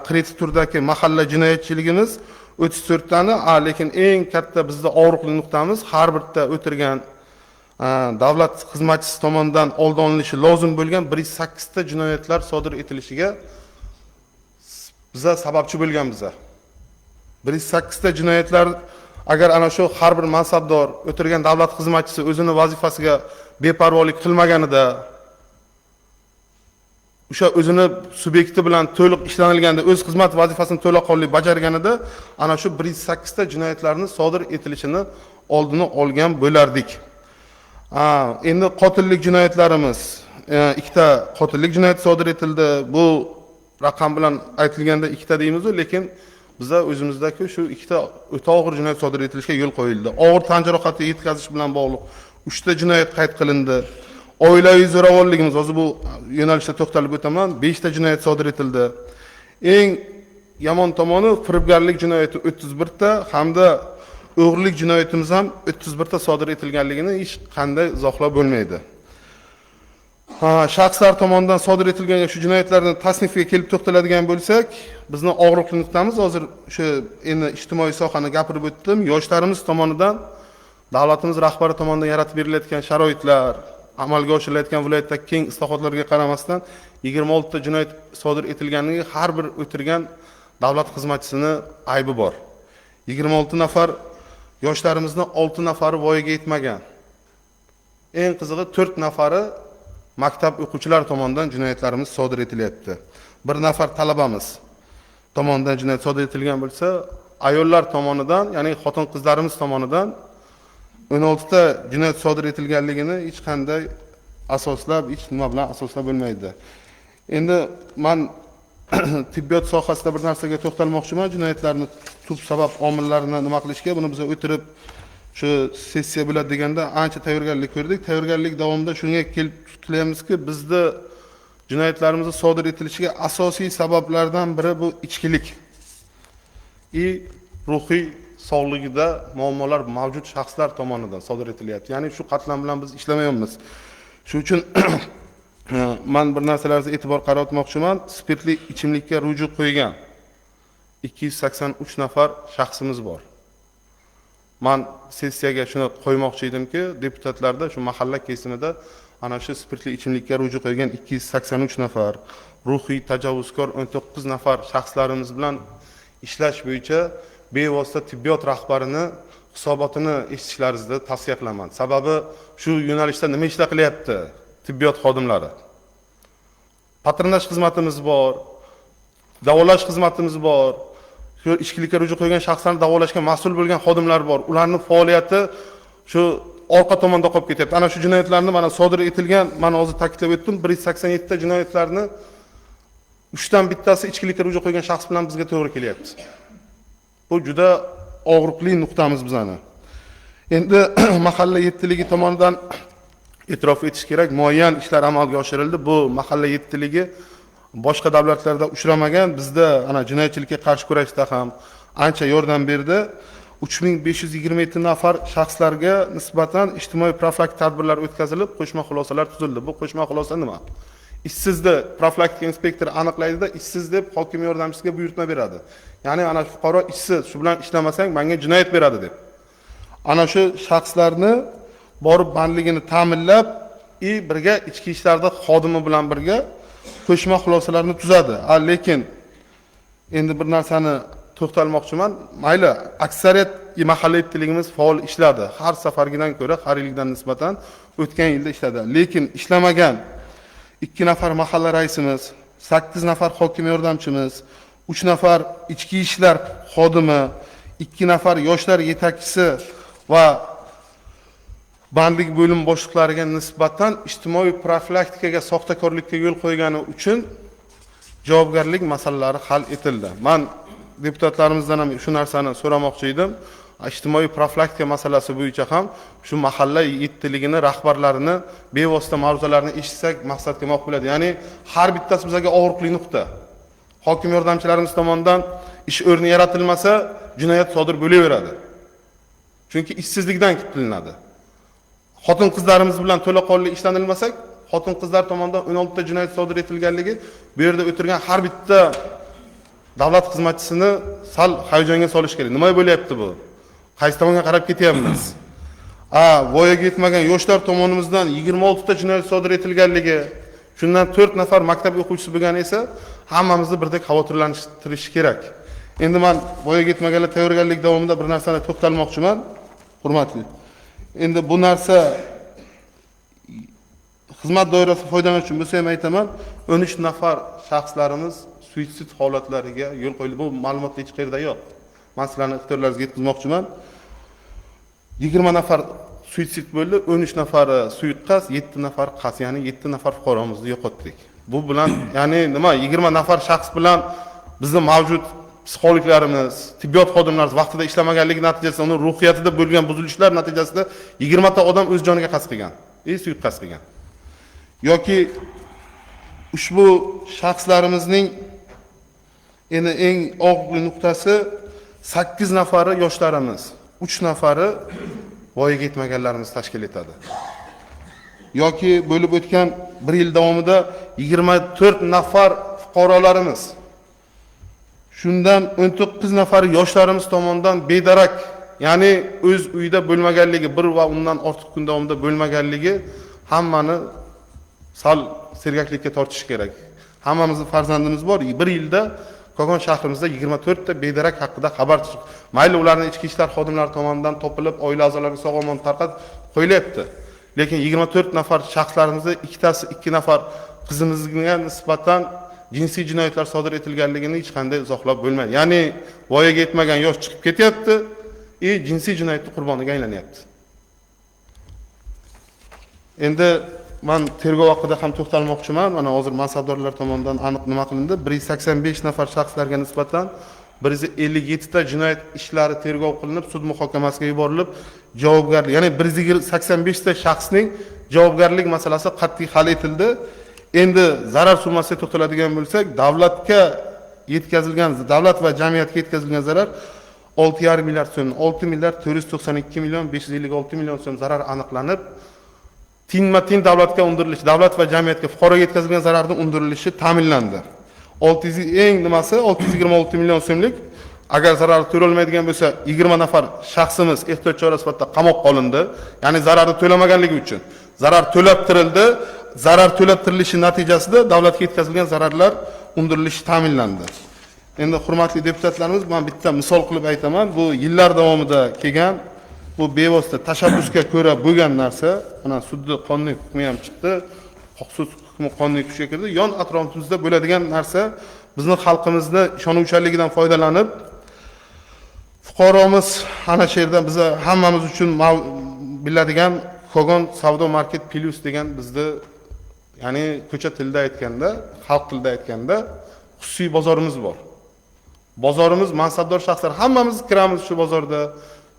kredit turdagi mahalla jinoyatchiligimiz 34 tani, lekin eng katta bizda og'riqli nuqtamiz har birta o'tirgan davlat xizmatchisi tomonidan oldin olinishi lozim bo'lgan 108 ta jinoyatlar sodir etilishiga biza sababchi bo'lgan biza. 108 ta jinoyatlar agar ana shu har bir mansabdor o'tirgan davlat xizmatchisi o'zini vazifasiga beparvolik qilmaganida, o'sha o'zini subyekti bilan to'liq ishlanilganda, o'z xizmat vazifasini to'laqonli bajarganida ana shu 108 ta jinoyatlarni sodir etilishini oldini olgan bo'lardik. Endi qotillik jinoyatlarimiz, 2 ta qotillik jinoyati sodir etildi. Bu raqam bilan aytilganda 2 ta deymiz, lekin biza o'zimizdagi shu 2 ta o'ta og'ir jinoyat sodir etilishga yo'l qo'yildi. Og'ir tan jarohati yetkazish bilan bog'liq 3 ta jinoyat qayd qilindi. Oilaviy zo'ravonligimiz, hozir bu yo'nalishda to'xtalib o'taman, 5 ta jinoyat sodir etildi. Eng yomon tomoni firibgarlik jinoyati 31 ta hamda o'g'rilik jinoyatimiz ham 31 ta sodir etilganligini hech qanday izohlab bo'lmaydi. Shaxslar tomonidan sodir etilgan shu jinoyatlarning tasnifiga kelib to'xtaladigan bo'lsak, bizning og'riqli nuqtamiz hozir shu endi ijtimoiy sohani gapirib o'tdim. Yoshlarimiz tomonidan davlatimiz rahbari tomonidan yaratib berilayotgan sharoitlar, amalga oshirilayotgan viloyatdagi keng islohotlarga qaramasdan 26 ta jinoyat sodir etilganligi har bir o'tirgan davlat xizmatchisining aybi bor. 26 nafar yoshlarimizning 6 nafari voyaga yetmagan. Eng qizig'i 4 nafari maktab o'quvchilari tomonidan jinoyatlarimiz sodir etilyapti. Bir nafar talabamiz tomonidan jinoyat sodir etilgan bo'lsa, ayollar tomonidan, ya'ni xotin-qizlarimiz tomonidan 16 ta jinoyat sodir etilganligini hech qanday asoslab, hech nima bilan asoslab bo'lmaydi. Endi men tibbiyot sohasida bir narsaga to'xtalmoqchiman. Jinoyatlarni tub sabab omillarini nima qilishga, buni biz o'tirib shu sessiya bo'ladi deganda ancha tayyorgarlik ko'rdik. Tayyorgarlik davomida shunga kelib tutyapmizki, bizda jinoyatlarimizni sodir etilishiga asosiy sabablardan biri bu ichkilik. Ruhiy sog'ligida muammolar mavjud shaxslar tomonidan sodir etilyapti. Ya'ni shu qatlam bilan biz ishlamayapmiz. Shuning uchun men bir narsalarga e'tibor qaratmoqchiman. Spirtli ichimlikka ruju qo'ygan 283 nafar shaxsimiz bor. Men sessiyaga shuni qo'ymoqchi edimki, deputatlarda shu mahalla kesimida ana shu spirtli ichimlikka ruju qo'ygan 283 nafar, ruhiy tajovuzkor 19 nafar shaxslarimiz bilan ishlash bo'yicha bevosita tibbiyot rahbarini hisobotini eshitishlaringizni tavsiya qilaman. Sababi shu yo'nalishda nima ishlar qilyapti tibbiyot xodimlari? Patronaj xizmatimiz bor, davolash xizmatimiz bor. Shu ichkilikka ruju qo'ygan shaxslarni davolashga mas'ul bo'lgan xodimlar bor. Ularning faoliyati shu orqa tomonda qolib ketyapti. Ana shu jinoyatlarni mana sodir etilgan, men hozir ta'kidlab o'tdim, 187 ta jinoyatlarni 3 dan bittasi ichkilikka ruju qo'ygan shaxs bilan bizga to'g'ri kelyapti. Bu juda og'riqli nuqtamiz bizani. Endi mahalla yettiligi tomonidan e'tirof etish kerak, muayyan ishlar amalga oshirildi. Bu mahalla yettiligi boshqa davlatlarda uchramagan. Bizda ana jinoyatchilikka qarshi kurashda ham ancha yordam berdi. 3527 nafar shaxslarga nisbatan ijtimoiy profilaktik tadbirlar o'tkazilib, qo'shma xulosalar tuzildi. Bu qo'shma xulosa nima? Ishsizda profilaktika inspektori aniqlaydida, ishsiz deb hokim yordamchisiga buyurtma beradi. Ya'ni ana fuqaro ishsiz, shu bilan ishlamasang menga jinoyat beradi deb. Ana shu shaxslarni borib bandligini ta'minlab, birga ichki ishlarda xodimi bilan birga qo'shma xulosalarni tuzadi. Lekin endi bir narsani to'xtalmoqchiman. Mayli, aksariyat mahalla yettiligimiz faol ishladi. Har safargidan ko'ra, har yildan nisbatan o'tgan yilda ishladi. Lekin ishlamagan 2 nafar mahalla raisimiz, 8 nafar hokim yordamchimiz, 3 nafar ichki ishlar xodimi, 2 nafar yoshlar yetakchisi va bandlik bo'lim boshliqlariga nisbatan ijtimoiy profilaktikaga soxtakorlikka yo'l qo'ygani uchun javobgarlik masalalari hal etildi. Men deputatlarimizdan ham shu narsani so'ramoqchi edim. Ijtimoiy profilaktika masalasi bo'yicha ham shu mahalla yettiligini rahbarlarini bevosita ma'ruzalarni eshitsak maqsadga muvofiq bo'ladi. Ya'ni har bittasi bizga og'riqli nuqta. Hokim yordamchilarimiz tomonidan ish o'rni yaratilmasa, jinoyat sodir bo'laveradi. Chunki ishsizlikdan qilinadi. Xotin-qizlarimiz bilan to'laqonli ishlanilmasak, xotin-qizlar tomonidan 16 ta jinoyat sodir etilganligi bu yerda o'tirgan har bitta davlat xizmatchisini sal hayajonga solish kerak. Nima bo'lyapti bu? Qaysi tomonga qarab ketyapmiz? Voyaga yetmagan yoshlar tomonimizdan 26 ta jinoyat sodir etilganligi, shundan 4 nafar maktab o'quvchisi bo'lgani esa hammamizni birdek xavotirlantirish kerak. Endi men voyaga yetmaganlar tayyorgarlik davomida bir narsani to'xtalmoqchiman, hurmatli. Endi bu narsa xizmat doirasida foydalanish uchun bo'lsa ham aytaman, 13 nafar shaxslarimiz suitsid holatlariga yo'l qo'yildi. Bu ma'lumot hech qayerda yo'q. Men sizlarning ixtiyorlaringizga yetkazmoqchiman. 20 nafar suitsid bo'ldi, 13 nafari suiqasd, 7 nafar qasd, ya'ni 7 nafar fuqaromizni yo'qotdik. Bu bilan, ya'ni nima, 20 nafar shaxs bilan bizning mavjud psixologlarimiz, tibbiyot xodimlarimiz vaqtida ishlamaganligi natijasida, uning ruhiyatida bo'lgan buzilishlar natijasida 20 ta odam o'z joniga qasd qilgan, suiqasd qilgan. Yoki ushbu shaxslarimizning endi eng og'ir nuqtasi 8 nafari yoshlarimiz, 3 nafari voyaga yetmaganlarimiz tashkil etadi. Yoki bo'lib o'tgan 1 yil davomida 24 nafar fuqarolarimiz, shundan 19 nafari yoshlarimiz tomonidan bedarak, ya'ni o'z uyida bo'lmaganligi, bir va undan ortiq kun davomida bo'lmaganligi hammani sal sergaklikka tortish kerak. Hammamizning farzandimiz bor. 1 yilda Kogon shahrimizda 24 ta bedarak haqida xabar chiqib, mayli ularning ichki ishlar xodimlari tomonidan topilib, oila a'zolariga sog'-omon tarqatib qo'yilyapti. Lekin 24 nafar shaxslarimizda ikkitasi 2 nafar qizimizga nisbatan jinsiy jinoyatlar sodir etilganligini hech qanday izohlab bo'lmaydi. Ya'ni voyaga yetmagan yosh chiqib ketyapti, jinsiy jinoyatning qurboniga aylanyapti. Endi men tergov haqida ham to'xtalmoqchiman. Mana hozir mansabdorlar tomonidan aniq nima qilindi? 185 nafar shaxslarga nisbatan 157 ta jinoyat ishlari tergov qilinib, sud muhokamasiga yuborilib, javobgarlik, ya'ni 185 ta shaxsning javobgarlik masalasi qat'iy hal etildi. Endi zarar summasiga to'xtaladigan bo'lsak, davlatga yetkazilgan, davlat va jamiyatga yetkazilgan zarar 6,5 milliard so'm, 6 milliard 492 million 556 million so'm zarar aniqlanib, tinma-tin davlatga undirilishi, davlat va jamiyatga fuqaroga yetkazilgan zararning undirilishi ta'minlandi. 626 million so'mlik, agar zarar to'lanmaydigan bo'lsa, 20 nafar shaxsimiz ehtiyot chora sifatida qamoqqa olindi. Ya'ni zararni to'lamaganligi uchun. Zarar to'lab tirildi. Zarar to'lab tirilishi natijasida davlatga yetkazilgan zararlar undirilishi ta'minlandi. Endi hurmatli deputatlarimiz, men bitta misol qilib aytaman. Bu yillar davomida kelgan, bu bevosita tashabbusga ko'ra bo'lgan narsa. Mana sudda qonuniy hukmi ham chiqdi. Sud hukmi qonuniy kuchga kirdi. Yon atrofimizda bo'ladigan narsa bizni xalqimizni ishonuvchanligidan foydalanib, fuqaromiz ana shu yerdan biz hammamiz uchun biladigan Kogon savdo market plus degan bizda, ya'ni ko'cha tilida aytganda, xalq tilida aytganda xususiy bozorimiz bor. Bozorimiz mansabdor shaxslar hammamiz kiramiz shu bozorda,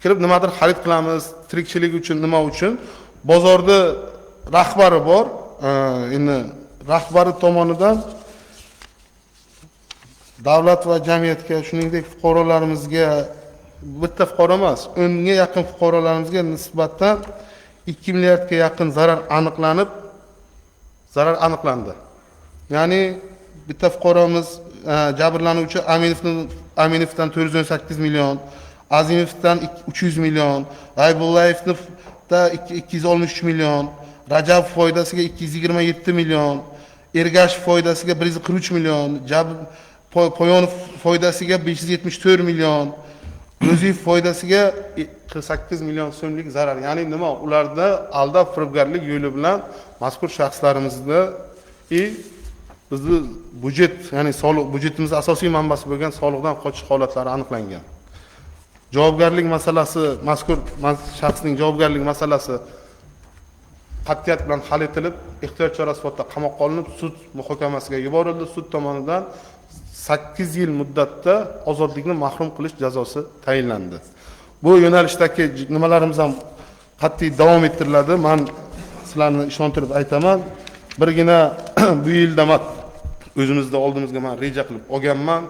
kirib nimadir xarid qilamiz, tirikchilik uchun, nima uchun. Bozorda rahbari bor. Endi rahbari tomonidan davlat va jamiyatga, shuningdek fuqarolarimizga, bitta fuqaro emas, 10 ga yaqin fuqarolarimizga nisbatan 2 milliardga yaqin zarar aniqlandi. Ya'ni bitta fuqaromiz jabrlanuvchi Aminovdan 418 million, Azimovdan 300 million, Aybullayevdan 263 million, Rajab foydasiga 227 million, Ergashev foydasiga 143 million, Poyonov foydasiga 574 million, Ro'ziyev foydasiga 48 million so'mlik zarar. Ya'ni nima? Ularda aldab firibgarlik yo'li bilan mazkur shaxslarimizni bizni budjet, ya'ni soliq, budjetimizning asosiy manbasi bo'lgan soliqdan qochish holatlari aniqlangan. Javobgarlik masalasi, mazkur shaxsning javobgarlik masalasi qat'iyat bilan hal etilib, ehtiyot chora sifatida qamoqqa olinib, sud muhokamasiga yuborildi. Sud tomonidan 8 yil muddatda ozodlikni mahrum qilish jazosi tayinlandi. Bu yo'nalishdagi nimalarimiz ham qat'iy davom ettiriladi. Men sizlarni ishontirib aytaman. Birgina bu yilda men o'zimizda oldimizga men reja qilib olganman.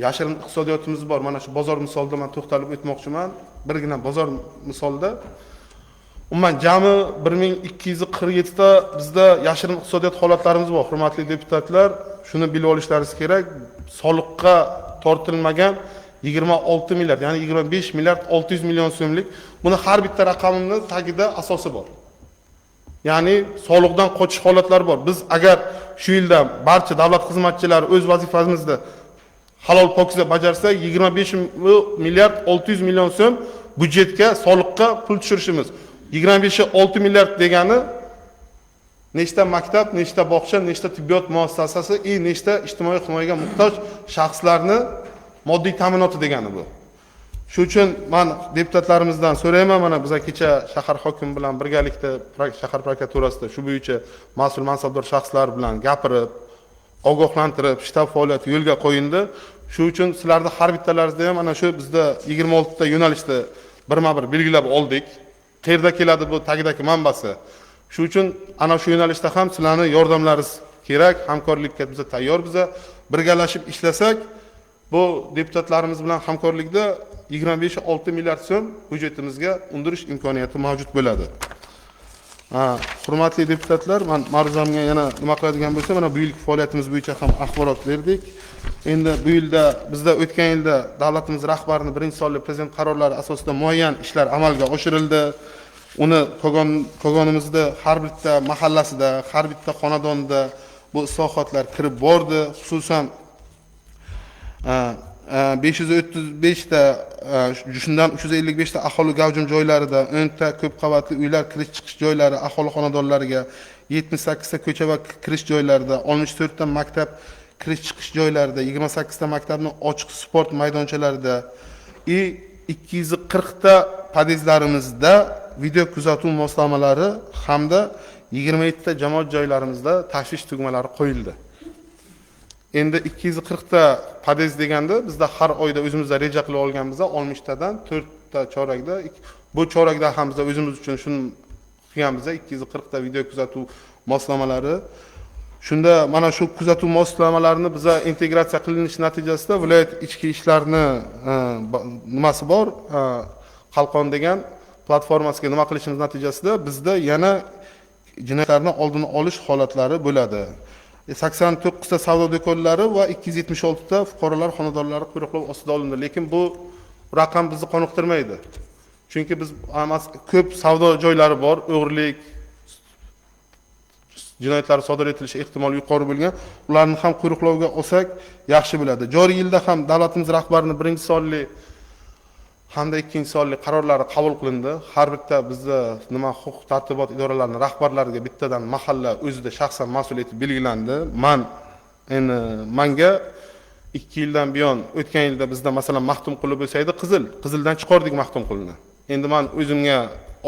Yashirin iqtisodiyotimiz bor. Mana shu bozor misolida men to'xtalib o'tmoqchiman. Birgina bozor misolida umuman jami 1247 ta bizda yashirin iqtisodiyot holatlarimiz bor. Hurmatli deputatlar, shuni bilib olishlaringiz kerak. Soliqqa tortilmagan 26 milliard, ya'ni 25 milliard 600 million so'mlik. Buni har bitta raqamning tagida asosi bor. Ya'ni soliqdan qochish holatlari bor. Biz agar shu yilda barcha davlat xizmatchilari o'z vazifamizda halol pokiza bajarsa, 25 milliard 600 million so'm budjetga soliqqa pul tushirishimiz. 25 6 milliard degani nechta maktab, nechta bog'cha, nechta tibbiyot muassasasi, nechta ijtimoiy himoyaga muhtoj shaxslarni moddiy ta'minoti degani bu. Shu uchun men deputatlarimizdan so'rayman, mana biz kecha shahar hokimi bilan birgalikda shahar prokuraturasida shu bo'yicha mas'ul mansabdor shaxslar bilan gapirib, ogohlantirib, shtab faoliyati yo'lga qo'yildi. Shu uchun sizlarni har bittalaringizda ham ana shu bizda 26 ta yo'nalishda birma-bir belgilab oldik. Qayerda keladi bu tagidagi manbasi. Shu uchun ana shu yo'nalishda ham sizlarning yordamlaringiz kerak, hamkorlikka biz tayyormiz. Birgalashib ishlasak, bu deputatlarimiz bilan hamkorlikda 25-6 milliard so'm budjetimizga undirish imkoniyati mavjud bo'ladi. Hurmatli deputatlar, men ma'ruzamga yana nima qiladigan bo'lsa, mana bu yilgi faoliyatimiz bo'yicha ham axborot berdik. Endi bu yilda bizda o'tgan yilda davlatimiz rahbarining birinchi sonli prezident qarorlari asosida muayyan ishlar amalga oshirildi. Uni Kogonimizda har bitta mahallasida, har bitta xonadonda bu islohotlar kirib bordi. Xususan 535 ta shundan 355 ta aholi gavjum joylarida, 10 ta ko'p qavatli uylar kirish chiqish joylari aholi xonadonlariga, 78 ta ko'cha va kirish joylarida, 64 ta maktab kirish chiqish joylarida, 28 ta maktabning ochiq sport maydonchalarida и 240 ta podyezdlarimizda video kuzatuv moslamalari hamda 27 ta jamoat joylarimizda tashvish tugmalari qo'yildi. Endi 240 ta podyezd deganda bizda har oyda o'zimizda reja qilib olganmiz, 60 tadan 4 ta chorakda, bu chorakda ham biz o'zimiz uchun shuni qilganmiz, 240 ta video kuzatuv moslamalari. Shunda mana shu kuzatuv moslamalarini biz integratsiya qilinish natijasida viloyat ichki ishlarni nimasi bor, Qalqon degan platformasiga nima qilishimiz natijasida bizda yana jinoyatlarni oldini olish holatlari bo'ladi. 89 ta savdo do'konlari va 276 ta fuqarolar xonadonlari qo'riqlov ostida olindi. Lekin bu raqam bizni qoniqtirmaydi. Chunki biz ko'p savdo joylari bor, o'g'rilik, jinoyatlar sodir etilishi ehtimoli yuqori bo'lgan, ularni ham qo'riqlovga olsak yaxshi bo'ladi. Joriy yilda ham davlatimiz rahbarining 1-sonli hamda 2-sonli qarorlari qabul qilindi. Har bitta bizda huquq tartibot idoralarining rahbarlariga bittadan mahalla o'zida shaxsan mas'ul etib belgilandi. Menga 2 yildan buyon o'tgan yilda bizda masalan Maxtum quli bo'lsa edi, qizildan chiqardik Maxtum qulini. Endi men o'zimga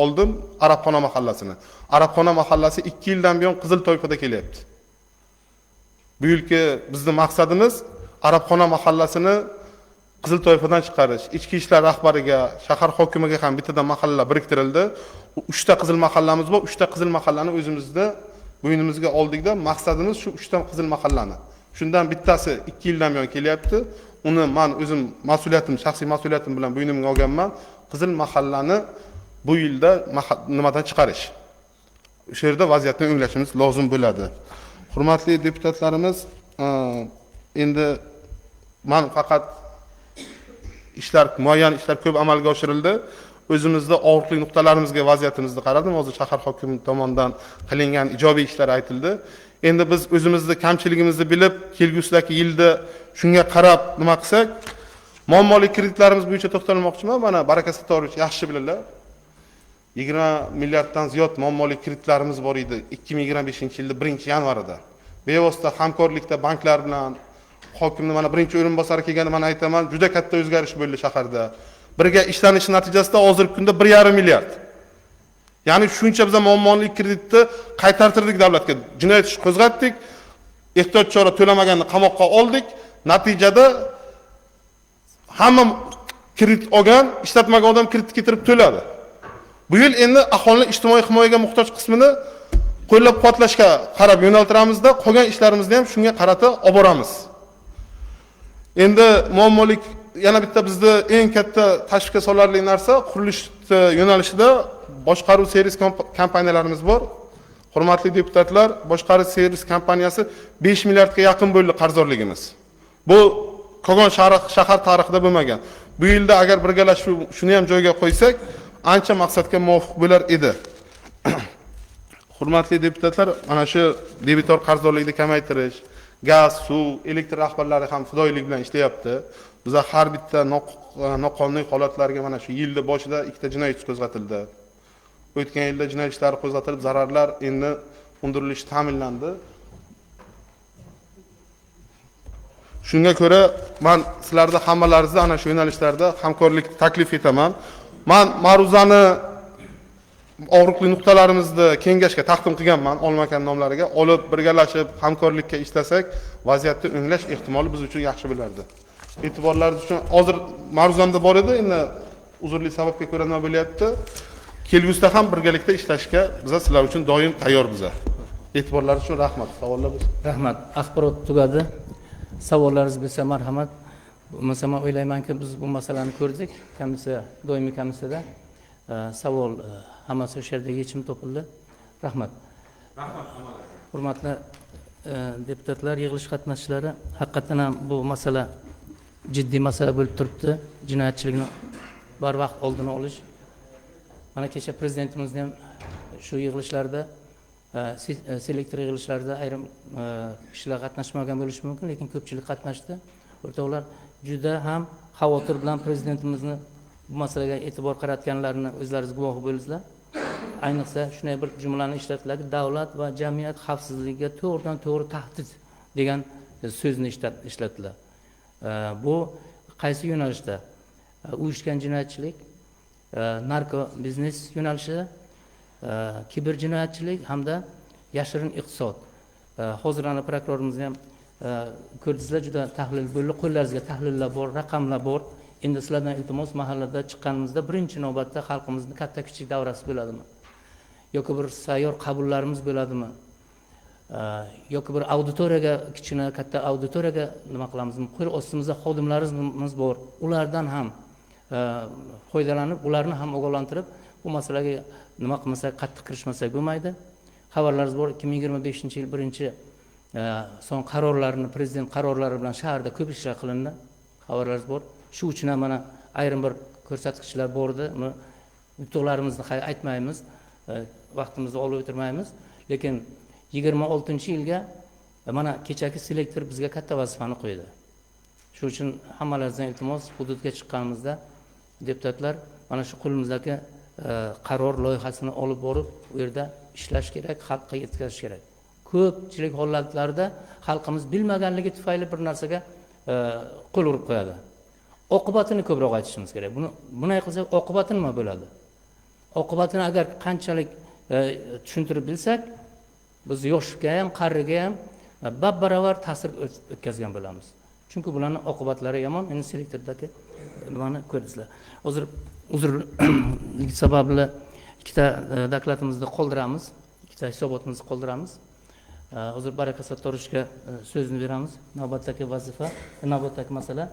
oldim Arabxona mahallasini. Arabxona mahallasi 2 yildan buyon qizil toifada kelyapti. Bu yilki bizning maqsadimiz Arabxona mahallasini qizil toifadan chiqarish. Ichki ishlar rahbariga, shahar hokimiga ham bittadan mahalla biriktirildi. 3 ta qizil mahallamiz bor. 3 ta qizil mahallani o'zimizda bo'ynimizga oldikda, maqsadimiz shu 3 ta qizil mahallani. Shundan bittasi 2 yildan buyon kelyapti. Uni men o'zim shaxsiy mas'uliyatim bilan bo'ynimga olganman. Qizil mahallani bu yilda nimadan chiqarish. O'sha yerda vaziyatni o'nglashimiz lozim bo'ladi. Hurmatli deputatlarimiz, endi men faqat muayyan ishlar ko'p amalga oshirildi. O'zimizda og'riqli nuqtalarimizga vaziyatimizni qaradim. Hozir shahar hokimi tomonidan qilingan ijobiy ishlar aytildi. Endi biz o'zimizni kamchiligimizni bilib, kelgusidagi yilda shunga qarab nima qilsak, muammoli kreditlarimiz bo'yicha to'xtalmoqchiman. Mana Baraka Sattorovich yaxshi biladilar. 20 milliarddan ziyod muammoli kreditlarimiz bor edi 2025-yilda 1-yanvarida. Bevosita hamkorlikda banklar bilan hokimni mana birinchi o'rinbosari kelganda men aytaman, juda katta o'zgarish bo'ldi shaharda. Birga ishlanish natijasida hozirgi kunda 1,5 milliard. Ya'ni shuncha biz muammoli kreditni qaytartirdik davlatga. Jinoyat ish qo'zg'atdik, ehtiyot chora to'lamaganni qamoqqa oldik. Natijada hamma kredit olgan, ishlatmagan odam kredit keltirib to'ladi. Bu yil endi aholini ijtimoiy himoyaga muhtoj qismini qo'llab-quvvatlashga qarab yo'naltiramizda, qolgan ishlarimizni ham shunga qarata olib boramiz. Endi muammolik yana bitta bizda eng katta tashvishga solarli narsa qurilish yo'nalishida boshqaruv servis kompaniyalarimiz bor. Hurmatli deputatlar, boshqaruv servis kompaniyasi 5 milliardga yaqin bo'ldi qarzdorligimiz. Bu Kogon shahar tarixida bo'lmagan. Bu yilda agar birgalashib shuni ham joyga qo'ysak, ancha maqsadga muvofiq bo'lar edi. Hurmatli deputatlar, mana shu debitor qarzdorlikni kamaytirish, gaz, suv, elektr rahbarlari ham fidoyilik bilan ishlayapti. Biz har bitta noqonuniy holatlarga mana shu yilda boshida 2 ta jinoyat ishi qo'zg'atildi. O'tgan yilda jinoyat ishlari qo'zg'atilib, zararlar endi undirilishi ta'minlandi. Shunga ko'ra men sizlarda hammalaringizni ana shu yo'nalishlarda hamkorlik taklif etaman. Men ma'ruzani og'riqli nuqtalarimizni kengashga taqdim qilganman, olmagan nomlariga olib birgalashib hamkorlikka ishlasak, vaziyatni o'nglash ehtimoli biz uchun yaxshi bo'lardi. E'tiborlaringiz uchun hozir ma'ruzamda bor edi, endi uzrli sababga ko'ra nima bo'lyapti? Kelgusida ham birgalikda ishlashga biz sizlar uchun doim tayyormiz. E'tiborlaringiz uchun rahmat. Savollar bo'lsa. Rahmat. Axborot tugadi. Savollaringiz bo'lsa marhamat. Bo'lmasa men o'ylaymanki, biz bu masalani ko'rdik. Komissiya, doimiy komissiyada savol hammasi o'sha yerda yechim topildi. Rahmat. Rahmat. Hurmatli deputatlar, yig'ilish qatnashchilari, haqiqatan ham bu masala jiddiy masala bo'lib turibdi. Jinoyatchilikni barvaqt oldini olish. Mana kecha prezidentimizni ham shu yig'ilishlarda, selektor yig'ilishlarida ayrim kishilar qatnashmagan bo'lishi mumkin, lekin ko'pchilik qatnashdi o'rtoqlar juda ham xavotir bilan prezidentimizni bu masalaga e'tibor qaratganlarini o'zlaringiz guvohi bo'ldingizlar. Ayniqsa shunday bir jumlani ishlatiladiki, davlat va jamiyat xavfsizligiga to'g'ridan to'g'ri tahdid degan so'zni ishlatilar. Bu qaysi yo'nalishda? Uyushgan jinoyatchilik, narko biznes yo'nalishida, kiber jinoyatchilik hamda yashirin iqtisod. Hozir ana prokurorimiz ham ko'rdingizlar, juda tahlil bo'ldi. Qo'llaringizga tahlillar bor, raqamlar bor. Endi sizlardan iltimos, mahallada chiqqanimizda birinchi navbatda xalqimizni katta kichik davrasi bo'ladimi? Yoki bir sayyor qabullarimiz bo'ladimi? Yoki bir auditoriyaga, kichkina katta auditoriyaga nima qilamizmi? Qo'l ostimizda xodimlarimiz bor. Ulardan ham foydalanib, ularni ham ogohlantirib, bu masalaga nima qilmasak, qattiq kirishmasak bo'lmaydi. Xabarlaringiz bor, 2025-yil birinchi son qarorlarini, prezident qarorlari bilan shaharda ko'p ishlar qilindi. Xabarlaringiz bor. Shu uchun ham mana ayrim bir ko'rsatkichlar bor edi. Uni yutuqlarimizni aytmaymiz, vaqtimizni olib o'tirmaymiz, lekin 26-yilga mana kechaki selektor bizga katta vazifani qo'ydi. Shuning uchun hammalaringizdan iltimos, hududga chiqqanimizda deputatlar mana shu qo'limizdagi qaror loyihasini olib borib, u yerda ishlash kerak, xalqqa yetkazish kerak. Ko'pchilik holatlarda xalqimiz bilmaganligi tufayli bir narsaga qo'l urib qo'yadi. Oqibatini ko'proq aytishimiz kerak. Bunday qilsak oqibati nima bo'ladi? Oqibatini agar qanchalik tushuntirib bilsak, biz yoshga ham, qariga ham bab-baravar ta'sir o'tkazgan bo'lamiz. Chunki bularning oqibatlari yomon. Endi selektordagi nimani ko'rdingizlar. Hozir uzrlik sababli ikkita dokladimizni qoldiramiz, ikkita hisobotimizni qoldiramiz. Hozir Baraka Sattorovga so'zni beramiz. Navbatdagi vazifa, navbatdagi masala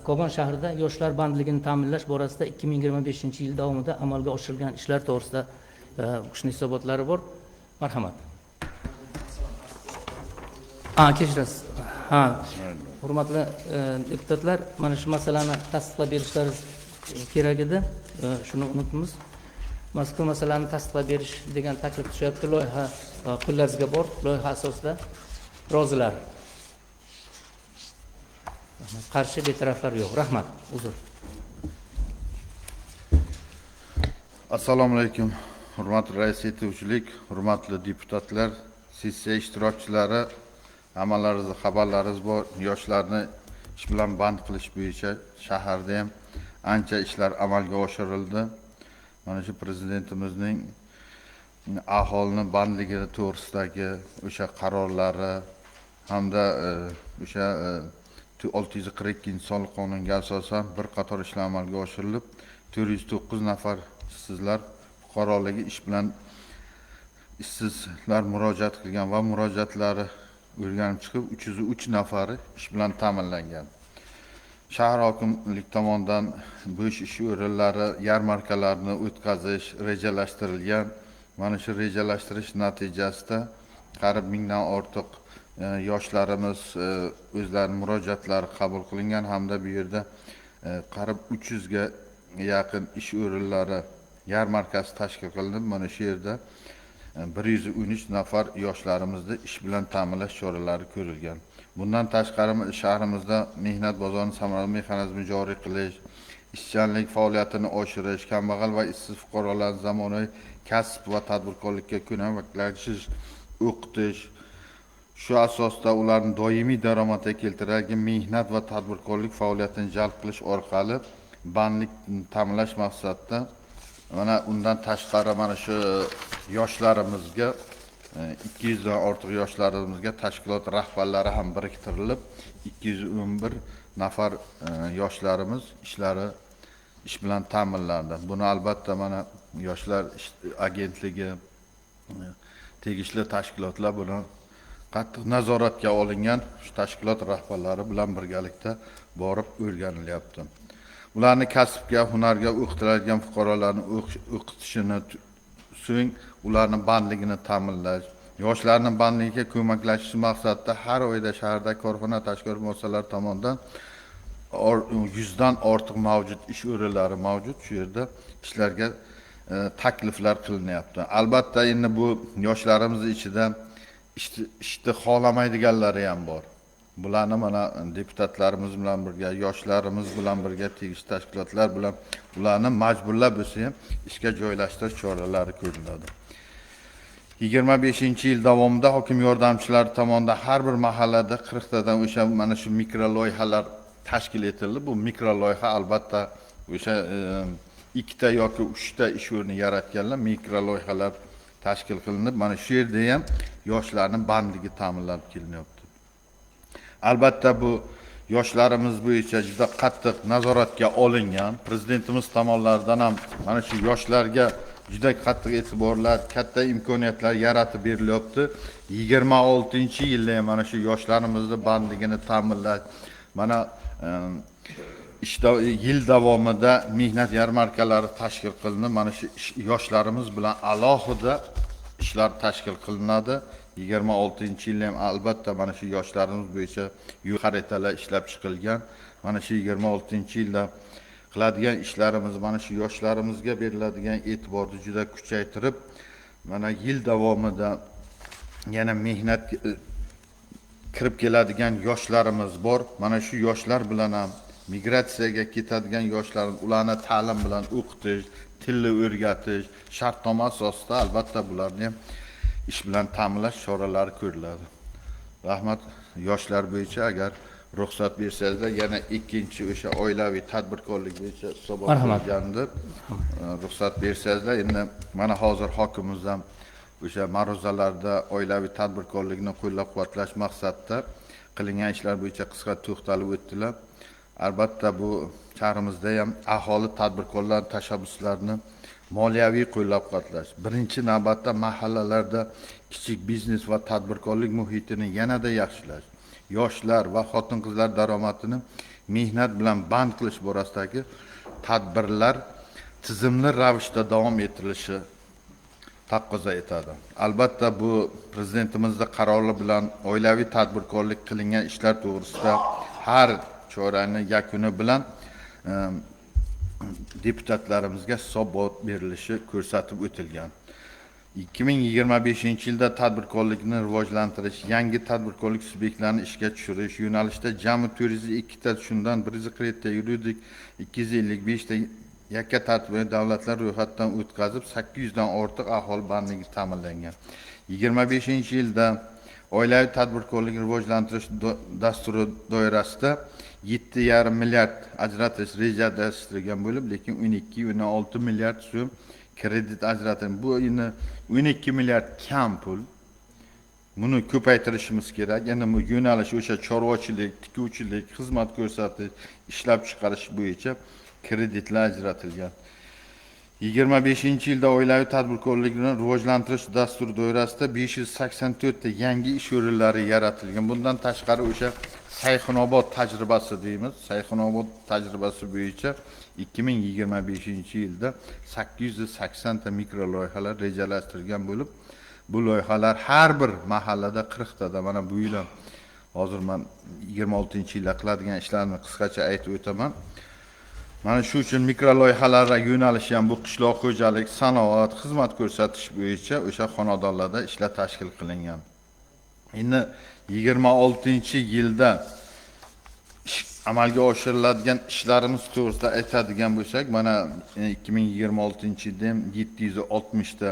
Kogon shahrida yoshlar bandligini ta'minlash borasida 2025-yil davomida amalga oshirilgan ishlar to'g'risida shunday hisobotlari bor. Marhamat. Kechirasiz. Hurmatli deputatlar, mana shu masalani tasdiqlab berishlaringiz kerak edi. Shuni unutdimiz. Mazkur masalani tasdiqlab berish degan taklif tushyapti. Loyiha qo'llaringizga bor. Loyiha asosida rozilar. Qarshi betaraflar yo'q. Rahmat. Uzr. Assalomu alaykum. Hurmatli rais etuvchilik, hurmatli deputatlar, sessiya ishtirokchilari, hammalaringizga xabarlaringiz bor. Yoshlarni ish bilan band qilish bo'yicha shaharda ham ancha ishlar amalga oshirildi. Mana shu prezidentimizning aholini bandligi to'g'risidagi o'sha qarorlari hamda o'sha 642-sonli qonunga asosan bir qator ishlar amalga oshirilib, 409 nafar ishsizlar fuqaroligi ish bilan ishsizlar murojaat qilgan va murojaatlari o'rganib chiqib 303 nafari ish bilan ta'minlangan. Shahar hokimlik tomonidan bo'sh ish o'rinlari yarmarkalarini o'tkazish rejalashtirilgan. Mana shu rejalashtirish natijasida qariyb 1000 dan ortiq yoshlarimiz o'zlarining murojaatlari qabul qilingan hamda bu yerda qariyb 300 ga yaqin ish o'rinlari yarmarkasi tashkil qilindi. Mana shu yerda 113 nafar yoshlarimizni ish bilan ta'minlash choralari ko'rilgan. Bundan tashqari shahrimizda mehnat bozorini samarali mexanizmi joriy qilish, ishchanlik faoliyatini oshirish, kambag'al va ishsiz fuqarolarni zamonaviy kasb va tadbirkorlikka ko'maklashish, o'qitish, shu asosda ularni doimiy daromadga keltiradigan mehnat va tadbirkorlik faoliyatini jalb qilish orqali bandlik ta'minlash maqsadida mana undan tashqari mana shu yoshlarimizga 200 dan ortiq yoshlarimizga tashkilot rahbarlari ham biriktirilib 211 nafar yoshlarimiz ish bilan ta'minlandi. Buni albatta mana yoshlar agentligi tegishli tashkilotlar buni qattiq nazoratga olingan shu tashkilot rahbarlari bilan birgalikda borib o'rganilyapti. Ularni kasbga, hunarga o'qitiladigan fuqarolarni o'qitishini so'ng ularning bandligini ta'minlash, yoshlarning bandligiga ko'maklashish maqsadida har oyda shaharda korxona tashkilot muassasalari tomonidan 100 dan ortiq mavjud ish o'rinlari mavjud. Shu yerda ishlarga takliflar qilinyapti. Albatta endi bu yoshlarimiz ichida ishni xohlamaydiganlari ham bor. Bularni mana deputatlarimiz bilan birga, yoshlarimiz bilan birga, tegishli tashkilotlar bilan ularni majburlab bo'lsa ham ishga joylashtirish choralari ko'riladi. 25-yil davomida hokim yordamchilari tomonidan har bir mahallada 40 tadan o'sha mana shu mikro loyihalar tashkil etildi. Bu mikro loyiha albatta o'sha 2 ta yoki 3 ta ish o'rni yaratganlar mikro loyihalar tashkil qilinib, mana shu yerda ham yoshlarning bandligi ta'minlab kelinyapti. Albatta bu yoshlarimiz bo'yicha juda qattiq nazoratga olingan. Prezidentimiz tomonidan ham mana shu yoshlarga juda qattiq e'tiborlar, katta imkoniyatlar yaratib berilyapti. 26-yilda ham mana shu yoshlarimizni bandligini ta'minlash, mana yil davomida mehnat yarmarkalari tashkil qilinib, mana shu yoshlarimiz bilan alohida ishlar tashkil qilinadi. 26-yilda ham albatta mana shu yoshlarimiz bo'yicha yo'l xaritalar ishlab chiqilgan. Mana shu 26-yilda qiladigan ishlarimiz mana shu yoshlarimizga beriladigan e'tiborni juda kuchaytirib, mana yil davomida yana mehnat kirib keladigan yoshlarimiz bor. Mana shu yoshlar bilan ham migratsiyaga ketadigan yoshlar, ularni ta'lim bilan o'qitish, tilni o'rgatish, shartnoma asosida albatta bularni ham ish bilan ta'minlash choralari ko'riladi. Rahmat, yoshlar bo'yicha agar ruxsat bersangizlar, yana ikkinchi o'sha oilaviy tadbirkorlik bo'yicha hisobot qilganda ruxsat bersangizlar, endi mana hozir hokimimiz ham o'sha ma'ruzalarda oilaviy tadbirkorlikni qo'llab-quvvatlash maqsadida qilingan ishlar bo'yicha qisqa to'xtalib o'tdilar. Albatta bu shahrimizda ham aholi tadbirkorlar tashabbuslarini moliyaviy qo'llab-quvvatlash, birinchi navbatda mahallalarda kichik biznes va tadbirkorlik muhitini yanada yaxshilash, yoshlar va xotin-qizlar daromadini mehnat bilan band qilish borasidagi tadbirlar tizimli ravishda davom ettirilishi taqozo etadi. Albatta bu prezidentimizning qarori bilan oilaviy tadbirkorlik qilingan ishlar to'g'risida har choraning yakuni bilan deputatlarimizga hisobot berilishi ko'rsatib o'tilgan. 2025-yilda tadbirkorlikni rivojlantirish, yangi tadbirkorlik subyektlarini ishga tushirish yo'nalishida jami 402 ta, shundan 140 ta yuridik, 255 ta yakka tartibli davlatlar ro'yxatdan o'tkazib, 800 dan ortiq aholi bandligi ta'minlangan. 25-yilda oilaviy tadbirkorlikni rivojlantirish dasturi doirasida 7,5 milliard ajratish rejalashtirilgan bo'lib, lekin 12,6 milliard so'm kredit ajratilgan. Bu endi 12 milliard kam pul. Buni ko'paytirishimiz kerak. Endi bu yo'nalish o'sha chorvachilik, tikuvchilik, xizmat ko'rsatish, ishlab chiqarish bo'yicha kreditlar ajratilgan. 25-yilda oilaviy tadbirkorlikni rivojlantirish dasturi doirasida 584 ta yangi ish o'rinlari yaratilgan. Bundan tashqari o'sha Sayxunobod tajribasi deymiz. Sayxunobod tajribasi bo'yicha 2025-yilda 880 ta mikro loyihalar rejalashtirilgan bo'lib, bu loyihalar har bir mahallada 40 tada. Mana bu yil ham hozir men 26-yilda qiladigan ishlarni qisqacha aytib o'taman. Mana shu uchun mikro loyihalarga yo'nalish ham bu qishloq xo'jalik, sanoat, xizmat ko'rsatish bo'yicha o'sha xonadonlarda ishlar tashkil qilingan. Endi 26-yilda amalga oshiriladigan ishlarimiz to'g'risida aytadigan bo'lsak, mana 2026-yilda ham 760 ta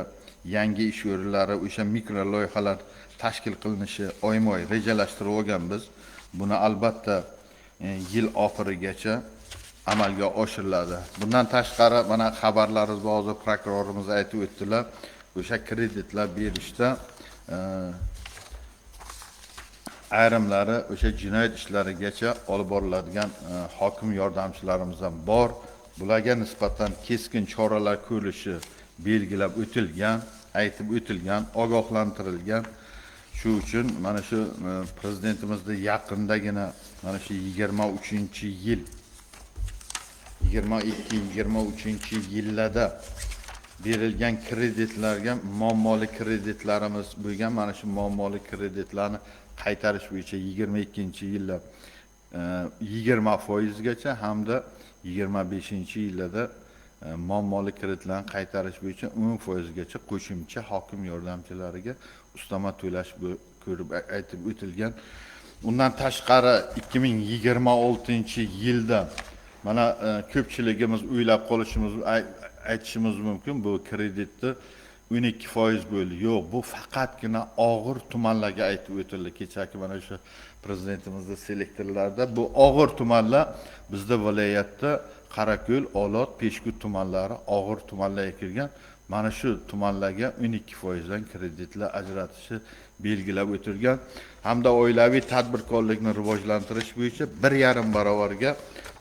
yangi ish o'rinlari, o'sha mikro loyihalar tashkil qilinishi oyma-oy rejalashtirib olganmiz. Buni albatta yil oxirigacha amalga oshiriladi. Bundan tashqari mana xabarlarimizda hozir prokurorimiz aytib o'tdilar, o'sha kreditlar berishda ayrimlari o'sha jinoyat ishlarigacha olib boriladigan hokim yordamchilarimiz ham bor. Bularga nisbatan keskin choralar ko'rilishi belgilab o'tilgan, aytib o'tilgan, ogohlantirilgan. Shu uchun mana shu prezidentimizning yaqindagina mana shu 23-yil 22-23-yillarda berilgan kreditlarga muammoli kreditlarimiz bo'lgan. Mana shu muammoli kreditlarni qaytarish bo'yicha 22-yilda 20% gacha hamda 25-yillarda muammoli kreditlarni qaytarish bo'yicha 10% gacha qo'shimcha hokim yordamchilariga ustama to'lash ko'rib aytib o'tilgan. Undan tashqari 2026-yilda mana ko'pchiligimiz o'ylab qolishimiz, aytishimiz mumkin, bu kreditni 12% bo'ldi. Yo'q, bu faqatgina og'ir tumanlarga aytib o'tildi. Kechagi mana shu prezidentimizning selektorlarida bu og'ir tumanlar bizda viloyatda Qarako'l, Olot, Peshku tumanlari og'ir tumanlarga kirgan. Mana shu tumanlarga 12% dan kreditlar ajratishi belgilab o'tilgan. Hamda oilaviy tadbirkorlikni rivojlantirish bo'yicha 1,5 barobarga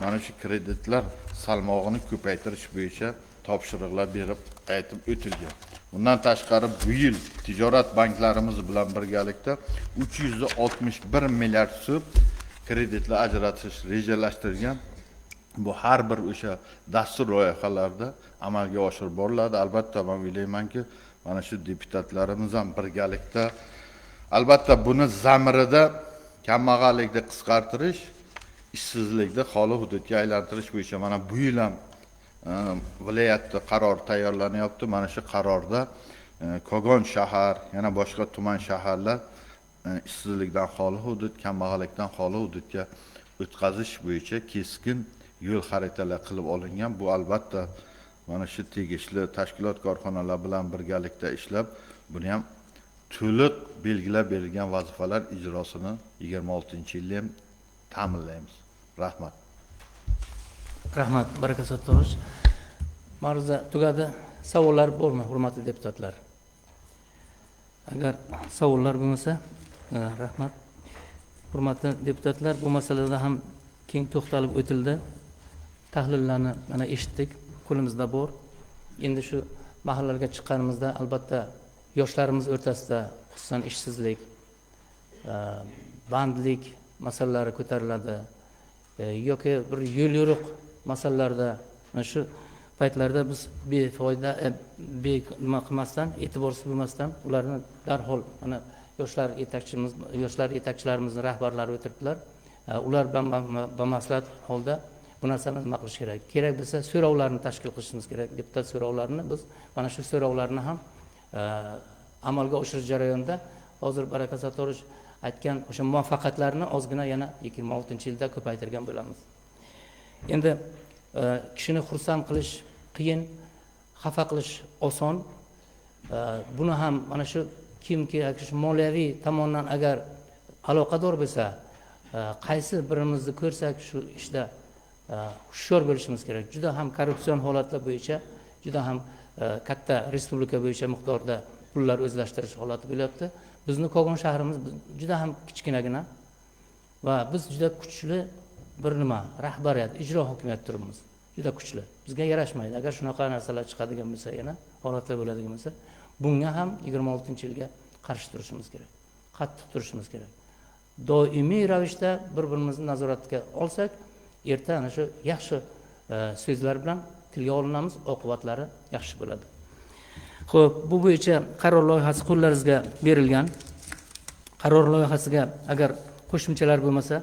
mana shu kreditlar salmog'ini ko'paytirish bo'yicha topshiriqlar berib aytib o'tilgan. Bundan tashqari bu yil tijorat banklarimiz bilan birgalikda 361 milliard so'm kreditlar ajratish rejalashtirilgan. Bu har bir o'sha dastur loyihalarda amalga oshirib boriladi. Albatta men o'ylaymanki, mana shu deputatlarimiz ham birgalikda albatta buni zamirida kambag'allikni qisqartirish, ishsizlikni xoli hududga aylantirish bo'yicha mana bu yil ham viloyatda qaror tayyorlanyapti. Mana shu qarorda Kogon shahar, yana boshqa tuman shaharlar ishsizlikdan xoli hudud, kambag'allikdan xoli hududga o'tkazish bo'yicha keskin yo'l xaritalar qilib olingan. Bu albatta mana shu tegishli tashkilot korxonalar bilan birgalikda ishlab, buni ham to'liq belgilab berilgan vazifalar ijrosini 26-yilda ham ta'minlaymiz. Rahmat. Rahmat, baraka sattorish. Ma'ruza tugadi. Savollar bormi, hurmatli deputatlar? Agar savollar bo'lmasa, rahmat. Hurmatli deputatlar, bu masalada ham keng to'xtalib o'tildi. Tahlillarni mana eshitdik, qo'limizda bor. Endi shu mahallalarga chiqqanimizda albatta yoshlarimiz o'rtasida xususan ishsizlik, bandlik masalalari ko'tariladi. Yoki bir yo'l yo'riq masalalarda mana shu paytlarda biz befoyda nima qilmasdan, e'tiborsiz bo'lmasdan ularni darhol mana yoshlar yetakchilarimizning rahbarlari o'tiribdilar. Ular bilan bamaslahat holda bu narsani nima qilish kerak? Kerak bo'lsa so'rovlarni tashkil qilishimiz kerak. Deputat so'rovlarini biz mana shu so'rovlarni ham amalga oshirish jarayonida hozir baraka sattorish aytgan o'sha muvaffaqiyatlarni ozgina yana 26-yilda ko'paytirgan bo'lamiz. Endi kishini xursand qilish qiyin, xafa qilish oson. Buni ham mana shu kimki shu moliyaviy tomondan agar aloqador bo'lsa, qaysi birimizni ko'rsak shu ishda hushyor bo'lishimiz kerak. Juda ham korrupsion holatlar bo'yicha, juda ham katta respublika bo'yicha miqdorda pullar o'zlashtirish holati bo'lyapti. Bizning Kogon shahrimiz juda ham kichkinagina va biz juda kuchli bir nima rahbariyat, ijro hokimiyat turibmiz. Juda kuchli. Bizga yarashmaydi. Agar shunaqa narsalar chiqadigan bo'lsa, yana holatlar bo'ladigan bo'lsa, bunga ham 26-yilga qarshi turishimiz kerak. Qattiq turishimiz kerak. Doimiy ravishda bir-birimizni nazoratga olsak, erta ana shu yaxshi so'zlar bilan tilga olinamiz, oqibatlari yaxshi bo'ladi. Xo'p, bu bo'yicha qaror loyihasi qo'llaringizga berilgan. Qaror loyihasiga agar qo'shimchalar bo'lmasa,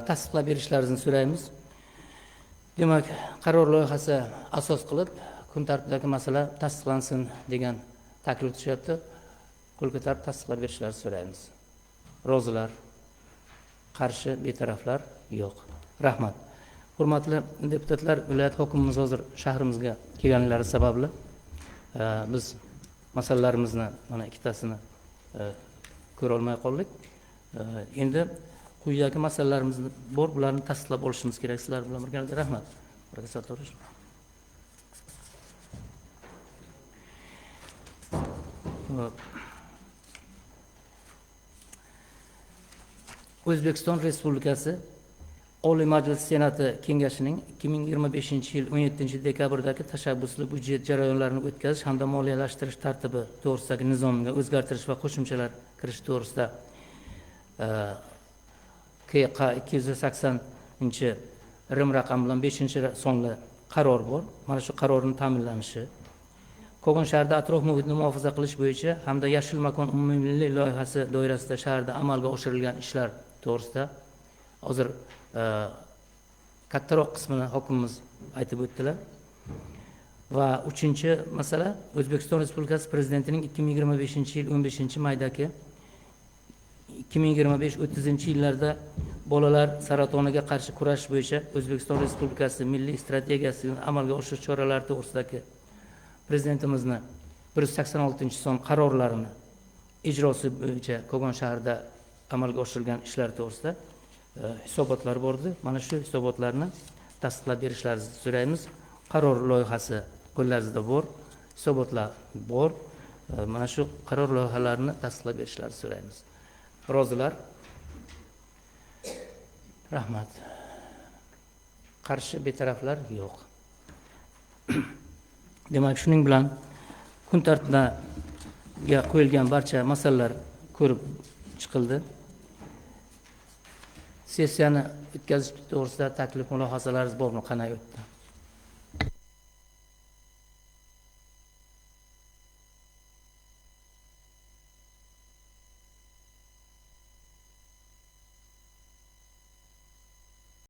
tasdiqlab berishlaringizni so'raymiz. Demak, qaror loyihasi asos qilib, kun tartibidagi masala tasdiqlansin degan taklif tushyapti. Qo'l ko'tarib tasdiqlab berishlaringizni so'raymiz. Rozilar, qarshi, betaraflar yo'q. Rahmat. Hurmatli deputatlar, viloyat hokimimiz hozir shahrimizga kelganlari sababli biz masalalarimizni mana ikkitasini ko'ra olmay qoldik. Endi quyidagi masalalarimiz bor, bularni tasdiqlab olishimiz kerak. Sizlar bilan birgalikda rahmat. Baraka sattorish. O'zbekiston Respublikasi Oliy Majlis Senati Kengashining 2025-yil 17-dekabrdagi tashabbusli byudjet jarayonlarini o'tkazish hamda moliyalashtirish tartibi to'g'risidagi nizomga o'zgartirish va qo'shimchalar kirish to'g'risida KQ 280-rim raqam bilan 5-sonli qaror bor. Mana shu qarorning ta'minlanishi, Kogon shahrida atrof muhitni muhofaza qilish bo'yicha hamda yashil makon umummilliy loyihasi doirasida shaharda amalga oshirilgan ishlar to'g'risida hozir kattaroq qismini hokimimiz aytib o'tdilar. Va 3-masala O'zbekiston Respublikasi Prezidentining 2025-yil 15-maydagi 2025-30 yillarda bolalar saratoniga qarshi kurash bo'yicha O'zbekiston Respublikasi milliy strategiyasini amalga oshirish choralari to'g'risidagi Prezidentimizni 186-son qarorlarini ijrosi bo'yicha Kogon shahrida amalga oshirilgan ishlar to'g'risida hisobotlar bordi. Mana shu hisobotlarni tasdiqlab berishlaringizni so'raymiz. Qaror loyihasi qo'llaringizda bor, hisobotlar bor. Mana shu qaror loyihalarini tasdiqlab berishlaringizni so'raymiz. Rozilar? Rahmat. Qarshi betaraflar yo'q. Demak, shuning bilan kun tartibiga qo'yilgan barcha masalalar ko'rib chiqildi. Sessiyani o'tkazish to'g'risida taklif mulohazalaringiz bormi? Qanday o'tdi?